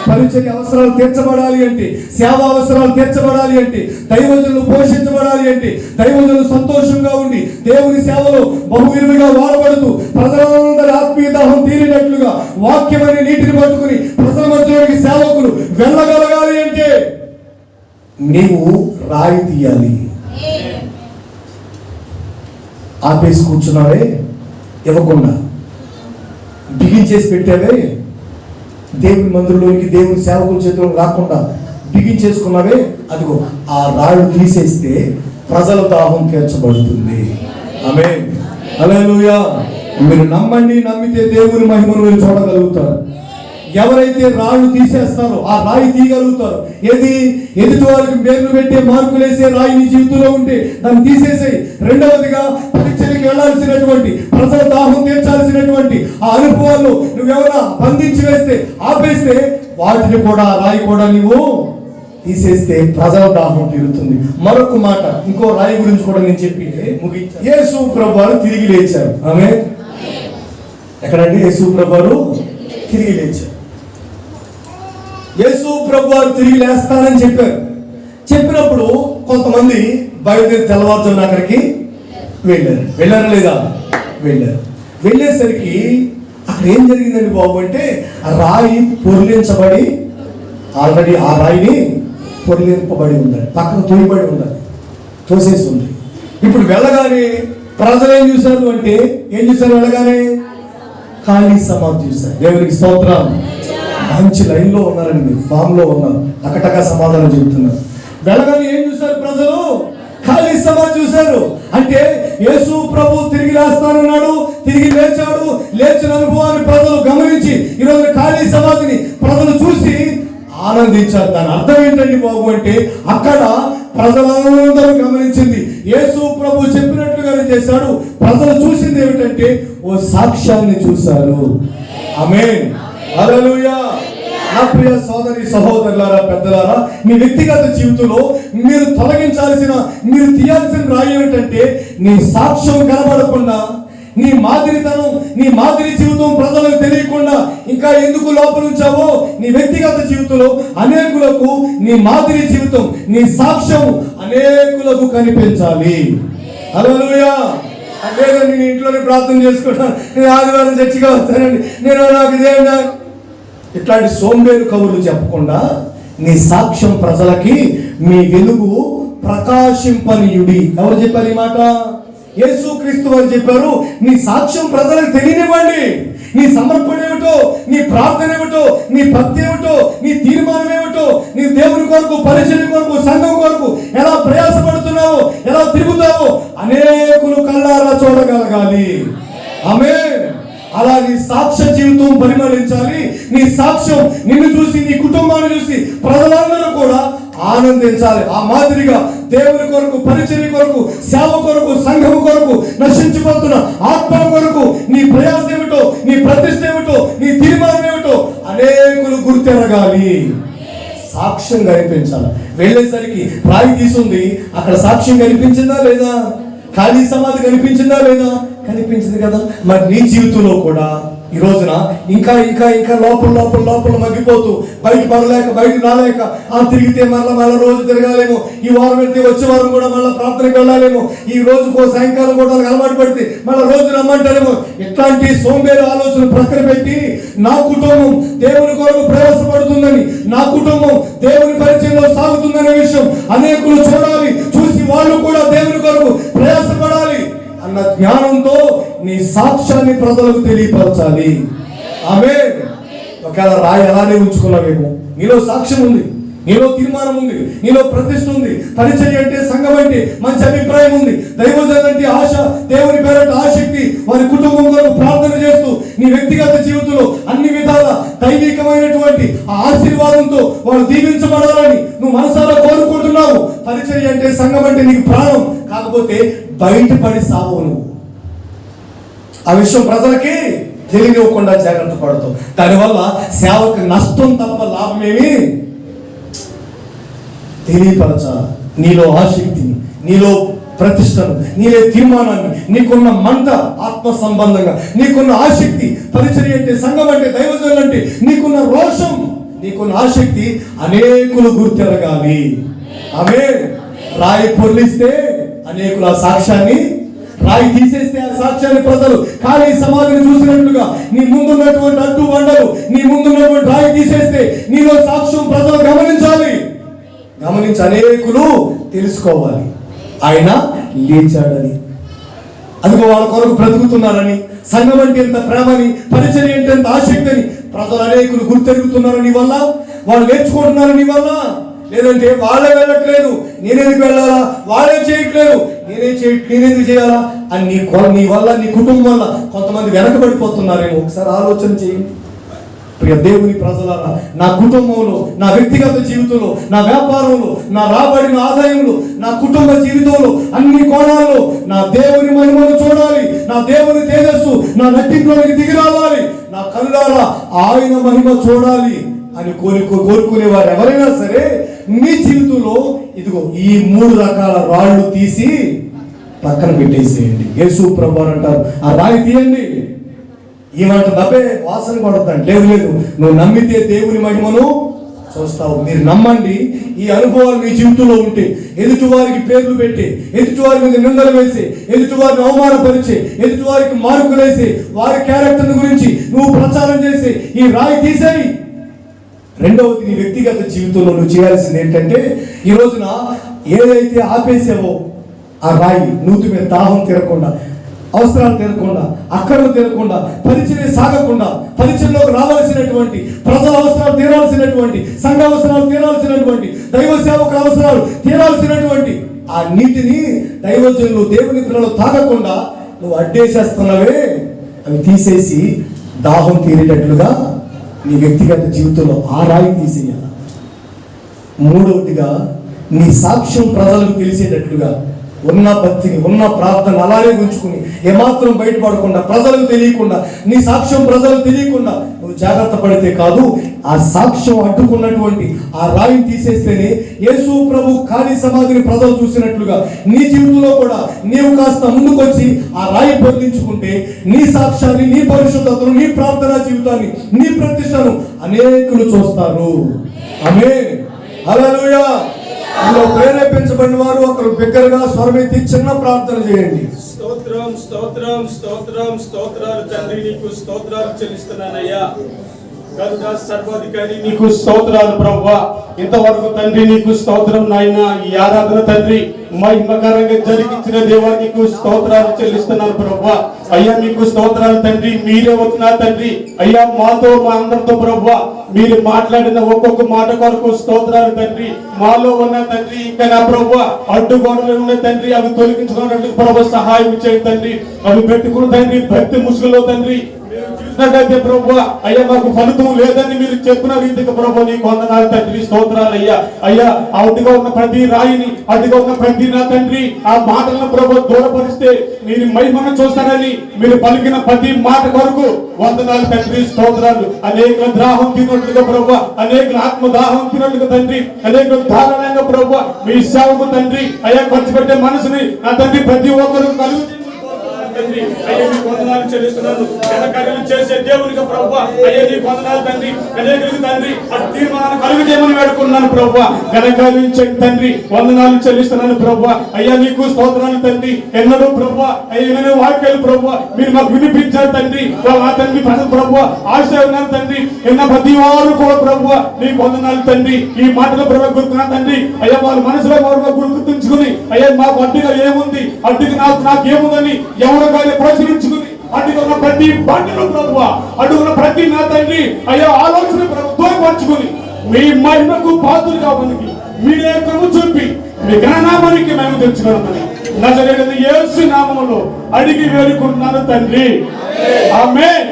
పరిచర్య అవసరాలు తీర్చబడాలి అంటే, సేవ అవసరాలు తీర్చబడాలి అంటే, దైవజనులు పోషించబడాలి అంటే, దైవజనులు సంతోషంగా ఉండి దేవుని సేవలో బహువిరివిగా వాడబడుతూ ప్రజలందరి ఆత్మీయ దాహం తీరినట్లుగా వాక్యమనే నీటిని పట్టుకుని ప్రజల మధ్యలోకి సేవకులు వెళ్ళగలగాలి అంటే నీవు రాయి తీయాలి. ఆపేసి కూర్చున్నావే, ఇవ్వకుండా బిగించేసి పెట్టావే, దేవుని మందిరంలోనికి దేవుని సేవకుల చేతిలో రాకుండా బిగించేసుకున్నావే, అదిగో ఆ రాళ్ళు తీసేస్తే ప్రజల దాహం తీర్చబడుతుంది. ఆమేన్, హల్లెలూయా. మీరు నమ్మండి, నమ్మితే దేవుని మహిమను మీరు చూడగలుగుతారు. ఎవరైతే రాళ్ళు తీసేస్తారో ఆ రాయి తీయగలుగుతారు. ఎదుటి వారికి పేర్లు పెట్టే మార్కులు వేసే రాయి నీ జీవితంలో ఉంటే దాన్ని తీసేసాయి. రెండవదిగా పరిచర్యకి వెళ్ళాల్సినటువంటి, ప్రజల దాహం తీర్చాల్సినటువంటి ఆ అనుభవాలు నువ్వెవరైనా బంధించి వేస్తే, ఆపేస్తే వాటిని కూడా, రాయి కూడా నీవు తీసేస్తే ప్రజల దాహం తీరుతుంది. మరొక మాట, ఇంకో రాయి గురించి కూడా నేను చెప్పి ముగించాను. యేసు ప్రభువారు తిరిగి లేచారు. ఆమేన్. ఎక్కడంటే యేసు ప్రభువారు తిరిగి లేచారు. యేసు ప్రభువారు తిరిగి లేస్తానని చెప్పారు. చెప్పినప్పుడు కొంతమంది బయలుదేరి తెల్లవారుజామున అక్కడికి వెళ్ళారు లేదా? వెళ్ళారు. వెళ్ళేసరికి అక్కడ ఏం జరిగిందండి బాబు అంటే, ఆ రాయి పొర్లించబడి, ఆల్రెడీ ఆ రాయిని పొర్లింపబడి ఉండాలి, పక్కన తోయబడి ఉండాలి, తోసేసి ఉంది. ఇప్పుడు వెళ్ళగానే ప్రజలు ఏం చూశారు అంటే, ఏం చూశారు? వెళ్ళగానే ఖాళీ సమాధి చూశారు. దేవునికి స్తోత్రం. మంచి లైన్లో ఉన్నారండి, ఫామ్ లో ఉన్నారు, టకటక సమాధానం చెబుతున్నారు. వెళ్ళగానే ఏం చూశారు ప్రజలు? ఖాళీ సమాధి చూశారు. అంటే యేసు ప్రభు తిరిగి లేస్తానన్నాడు, తిరిగి లేచాడు. లేచిన అనుభవాన్ని ప్రజలు గమనించి ఈరోజు ఖాళీ సమాధిని ప్రజలు చూసి ఆనందించారు. దాని అర్థం ఏంటండి బాబు అంటే, అక్కడ ప్రజలందరూ గమనించింది యేసు ప్రభు చెప్పినట్లుగానే చేశాడు. ప్రజలు చూసింది ఏమిటంటే ఓ సాక్ష్యాన్ని చూశారు. ఆమేన్, హల్లెలూయా. నా ప్రియ సోదరి సహోదరులారా, పెద్దలారా, మీ వ్యక్తిగత జీవితంలో మీరు తొలగించాల్సిన, మీరు తీయాల్సిన రాయి ఏమిటంటే, నీ సాక్ష్యం కనబడకుండా, నీ మాదిరితనం, నీ మాదిరి జీవితం ప్రజలకు తెలియకుండా ఇంకా ఎందుకు లోపల ఉంచావో, నీ వ్యక్తిగత జీవితంలో అనేకులకు నీ మాదిరి జీవితం, నీ సాక్ష్యం అనేకులకు కనిపించాలి. హల్లెలూయా. లేదండి, నేను ఇంట్లోనే ప్రార్థన చేసుకుంటాను, నేను ఆదివారం చర్చిగా వస్తానండి, నేను నాకు ఇదేనా, ఇట్లాంటి సోంబేరు కబుర్లు చెప్పకుండా నీ సాక్ష్యం ప్రజలకి, మీ వెలుగు ప్రకాశింపనీయుడి. ఎవరు చెప్పారు ఈ మాట? యేసుక్రీస్తు వారు చెప్పారు. నీ సాక్ష్యం ప్రజలకు తెలియనివ్వండి. నీ సమర్పణ ఏమిటో, నీ ప్రార్థన ఏమిటో, నీ భక్తి ఏమిటో, నీ తీర్మానం ఏమిటో, నీ దేవుని కొరకు, పరిచర్య కొరకు, సంఘం కొరకు ఎలా ప్రయాసపడుతున్నావో, ఎలా తిరుగుతావో అనేకులు కళ్ళారా చూడగలగాలి. ఆమేన్. అలా నీ సాక్ష్య జీవితం పరిమళించాలి. నీ సాక్ష్యం నిన్ను చూసి, నీ కుటుంబాన్ని చూసి ప్రజలందరూ కూడా ఆనందించాలి. ఆ మాదిరిగా దేవుని కొరకు, పరిచర్య కొరకు, సేవ కొరకు, సంఘం కొరకు, నశించిపోతున్న ఆత్మల కొరకు నీ ప్రయాస ఏమిటో, నీ ప్రతిష్ట ఏమిటో, నీ తీర్మానం ఏమిటో అనేకులు గుర్తెరగాలి. సాక్ష్యం కనిపించాలి. వెళ్ళేసరికి రాయి తీసుంది, అక్కడ సాక్ష్యం కనిపించిందా లేదా? ఖాళీ సమాధి కనిపించిందా లేదా? కనిపించింది కదా. మరి నీ జీవితంలో కూడా ఈ రోజున ఇంకా ఇంకా ఇంకా లోపల మగ్గిపోతూ బయట పడలేక, బయట రాలేక, తిరిగితే మళ్ళీ రోజు తిరగాలేమో, ఈ వారం వెళ్తే వచ్చే వారం కూడా మళ్ళీ ప్రార్థనకి వెళ్ళాలేమో, ఈ రోజుకో సాయంకాలం కూడా అలవాటు పడితే మళ్ళీ రోజు రమ్మంటారేమో. ఇట్లాంటి సోంబేరు ఆలోచన ప్రక్కన పెట్టి, నా కుటుంబం దేవుని కొరకు ప్రయాసపడుతుందని, నా కుటుంబం దేవుని పరిచయంలో సాగుతుందనే విషయం అనేకులు చూడాలి, చూసి వాళ్ళు కూడా దేవుని కొరకు ప్రయాసపడాలి అన్న జ్ఞానంతో నీ సాక్ష్యాన్ని ప్రజలకు తెలియపరచాలి. ఆమేన్. ఒకవేళ రాయి అలానే ఉంచుకున్నావేమో, నీలో సాక్ష్యం ఉంది, నీలో తీర్మానం ఉంది, నీలో ప్రతిష్ఠ ఉంది, పరిచర్య అంటే, సంఘం అంటే మంచి అభిప్రాయం ఉంది, దైవజనులు అంటే ఆశ, దేవుని పేరట ఆసక్తి, వారి కుటుంబం కొరకు ప్రార్థన చేస్తూ నీ వ్యక్తిగత జీవితంలో అన్ని విధాల దైవికమైనటువంటి ఆ ఆశీర్వాదంతో వాళ్ళు దీవించబడాలని నువ్వు మనసారా కోరుకుంటున్నావు. పరిచర్య అంటే, సంఘం అంటే నీకు ప్రాణం. కాకపోతే బయటపడి సావు నువ్వు. ఆ విషయం ప్రజలకి తెలియనివ్వకుండా జాగ్రత్త పడతావు. దానివల్ల సేవకు నష్టం తప్ప లాభమేమి తెలియపరచాలి. నీలో ఆసక్తిని, నీలో ప్రతిష్టను, నీలో తీర్మానాన్ని, నీకున్న మంట ఆత్మ సంబంధంగా, నీకున్న ఆసక్తి, పరిచర్య అంటే, సంఘం అంటే, దైవజనులు అంటే నీకున్న రోషం, నీకున్న ఆసక్తి అనేకులు గుర్తెరగాలి. ఆమేన్. రాయి పొర్లిస్తే అనేకులు ఆ సాక్ష్యాన్ని, రాయి తీసేస్తే ఆ సాక్ష్యాన్ని ప్రజలు ఖాళీ సమాధిని చూసినట్లుగా నీ ముందున్నటువంటి అడ్డు బండలు, నీ ముందున్నటువంటి రాయి తీసేస్తే నీలో సాక్ష్యం ప్రజలు గమనించాలి. గమనించి అనేకులు తెలుసుకోవాలి ఆయన లేచాడని, అదిగో వాళ్ళ కొరకు బ్రతుకుతున్నారని, సంఘం అంటే ఎంత ప్రేమని, పరిచర్య అంటే ఎంత ఆసక్తి అని ప్రజలు అనేకులు గుర్తెరుగుతున్నారు నీ వల్ల, వాళ్ళు నేర్చుకుంటున్నారు నీ వల్ల. లేదంటే వాళ్ళే వెళ్ళట్లేదు, నేనెందుకు వెళ్ళాలా, వాళ్ళే చేయట్లేదు, నేనెందుకు చేయాలా అని నీ వల్ల, నీ కుటుంబం వల్ల కొంతమంది వెనకబడిపోతున్నారేమో. ఒకసారి ఆలోచన చేయండి. ప్రియ దేవుని ప్రజలారా, నా కుటుంబంలో, నా వ్యక్తిగత జీవితంలో, నా వ్యాపారంలో, నా రాబడిన ఆదాయంలో, నా కుటుంబ జీవితంలో, అన్ని కోణాల్లో నా దేవుని మహిమను చూడాలి, నా దేవుని తేజస్సు నా నట్టింట్లోకి దిగి రావాలి, నా కళ్ళారా ఆయన మహిమ చూడాలి అని కోరుకునేవారు ఎవరైనా సరే మీ జీవితంలో ఇదిగో ఈ 3 రకాల రాళ్ళు తీసి పక్కన పెట్టేసేయండి. యేసు ప్రభువు అంటారు, ఆ రాయి తీయండి. ఏమంట దబ్బే వాసన కొడతాను. లేదు, నువ్వు నమ్మితే దేవుని మహిమను చూస్తావు. మీరు నమ్మండి. ఈ అనుభవాలు మీ జీవితంలో ఉంటే, ఎదుటి వారికి పేర్లు పెట్టి, ఎదుటి వారి మీద నిందలు వేసి, ఎదుటి వారిని అవమానపరిచి, ఎదుటి వారికి మార్కులు వేసి, వారి క్యారెక్టర్ గురించి నువ్వు ప్రచారం చేసి ఈ రాయి తీసేయి. రెండవది, నీ వ్యక్తిగత జీవితంలో నువ్వు చేయాల్సింది ఏంటంటే, ఈ రోజున ఏదైతే ఆపేసావో ఆ రాయి, నూతి మీద దాహం తీరకుండా, అవసరాలు తీరకుండా, అక్కడలు తీరకుండా, పరిచర్య సాగకుండా, పరిచర్యలోకి రావాల్సినటువంటి, ప్రజల అవసరాలు తీరాల్సినటువంటి, సంఘ అవసరాలు తీరాల్సినటువంటి, దైవ సేవకుల అవసరాలు తీరాల్సినటువంటి ఆ నీటిని దైవజనులు, దేవుని పిల్లలు తాగకుండా నువ్వు అడ్డేసేస్తున్నావే, అవి తీసేసి దాహం తీరేటట్లుగా నీ వ్యక్తిగత జీవితంలో ఆ రాయి తీసేయాలి. మూడవదిగా, నీ సాక్ష్యం ప్రజలకు తెలిసేటట్లుగా ఉన్న భక్తిని, ఉన్న ప్రార్థన అలాగే ఉంచుకుని, ఏమాత్రం బయటపడకుండా, ప్రజలకు తెలియకుండా, నీ సాక్ష్యం ప్రజలకు తెలియకుండా నువ్వు జాగ్రత్త పడితే కాదు, ఆ సాక్ష్యం అడ్డుకున్నటువంటి ఆ రాయిని తీసేస్తేనే యేసు ప్రభు ఖాళీ సమాధిని ప్రజలు చూసినట్లుగా నీ జీవితంలో కూడా నీవు కాస్త ముందుకొచ్చి ఆ రాయి పొందించుకుంటే నీ సాక్ష్యాన్ని, నీ పరిశుద్ధతను, నీ ప్రార్థనా జీవితాన్ని, నీ ప్రతిష్టను అనేకులు చూస్తారు. ఆమేన్. హల్లెలూయా. అందులో ప్రేరేపించబడిన వారు ఒకరు బిగ్గరగా స్వరమెత్తి చిన్న ప్రార్థన చేయండి. స్తోత్రం, స్తోత్రం, స్తోత్రం, స్తోత్రాలు తండ్రి, నీకు స్తోత్రాలు చెల్లిస్తున్నానయ్యా. కరుణ సర్వాధికారి నీకు స్తోత్రాలు ప్రభువా. ఇంతవరకు తండ్రి నీకు స్తోత్రం నాయన. ఈ ఆరాధన తండ్రి మహిమకరంగా జరిగించిన దేవా నీకు స్తోత్రాలు చెల్లిస్తున్నాను ప్రభువా. అయ్యా మీకు స్తోత్రాలు తండ్రి. మీరే వస్తున్నారు తండ్రి. అయ్యా మాతో, మా అందరితో ప్రభువా మీరు మాట్లాడిన ఒక్కొక్క మాట కొరకు స్తోత్రాలు తండ్రి. మాలో ఉన్న తండ్రి ఇంకా నా ప్రభువా అడ్డుగోడలు ఉన్న తండ్రి అవి తొలగించుకున్నట్టు ప్రభు సహాయం చేయండి తండ్రి. అవి పెట్టుకున్న తండ్రి భక్తి ముసుగులో తండ్రి చూసినట్టయితే ప్రభు అయ్యా మాకు ఫలితం లేదని మీరు చెప్పిన రీతిగా ప్రభు నీకు వందనాలు తండ్రి, స్తోత్రాలు అయ్యా. అయ్యా అడ్డుగా ఉన్న ప్రతి రాయిని, అడ్డుగా ఉన్న ప్రతి నా తండ్రి ఆ మాటలను ప్రభు దూరపరిస్తే మీరు మహిమను చూస్తారని మీరు పలికిన ప్రతి మాట కొరకు వందనాలు తండ్రి, స్తోత్రాలు. అనేక దాహం తిన్నట్లుగా ప్రభు, అనేక ఆత్మ దాహం తిన్నట్లుగా తండ్రి, అనేక ధారణంగా ప్రభు మీ సేవకు తండ్రి అయ్యా ఖర్చు పెట్టే మనసుని నా తండ్రి ప్రతి ఒక్కరు కలుగు తండ్రి. అయ్యా నీకు వందనాలు చెల్లిస్తున్నాను. కార్యాలు చేసే దేవునిగా ప్రభువా అయ్యా నీకు వందనాలు తండ్రి. అనేకులకు తండ్రి అటు తీర్మానం కలుగుదేమని వేడుకున్నాను ప్రభువా. ఘనకార్యం తండ్రి వందనాలు చెల్లిస్తున్నాను ప్రభువా. అయ్యా నీకు స్తోత్రాలు తండ్రి. ఎన్నడూ ప్రభువా అయ్యా వాక్యాలు ప్రభువా మీరు మాకు వినిపించారు తండ్రి. వాళ్ళ తండ్రి ప్రజలు ప్రభువా ఆశ ఉన్నారు తండ్రి. ఎన్న ప్రతి వారు కూడా ప్రభువా నీకు వందనాలు తండ్రి. ఈ మాటలు ప్రభు గుర్తున్నా తండ్రి. అయ్యా వాళ్ళ మనసులో వారు గుర్తుంచుకుని అయ్యా మాకు అడ్డుగా ఏముంది, అడ్డుగా నాకేముందని ఎవరు ప్రచురించుకుని అడ్డుకున్న ప్రతి బండలు ప్రభువా, అడ్డుకున్న ప్రతి నా తండ్రి అయ్యా ఆలోచన ప్రభుత్వం పంచుకుని మీ మహిమకు పాత్రలు కావడానికి మీరే కృప చూపి మీ ఘననామానికి మేము తెచ్చుకోవాలని నజరేయుడైన యేసు నామములో అడిగి వేడుకుంటున్నాను తండ్రి. ఆమేన్.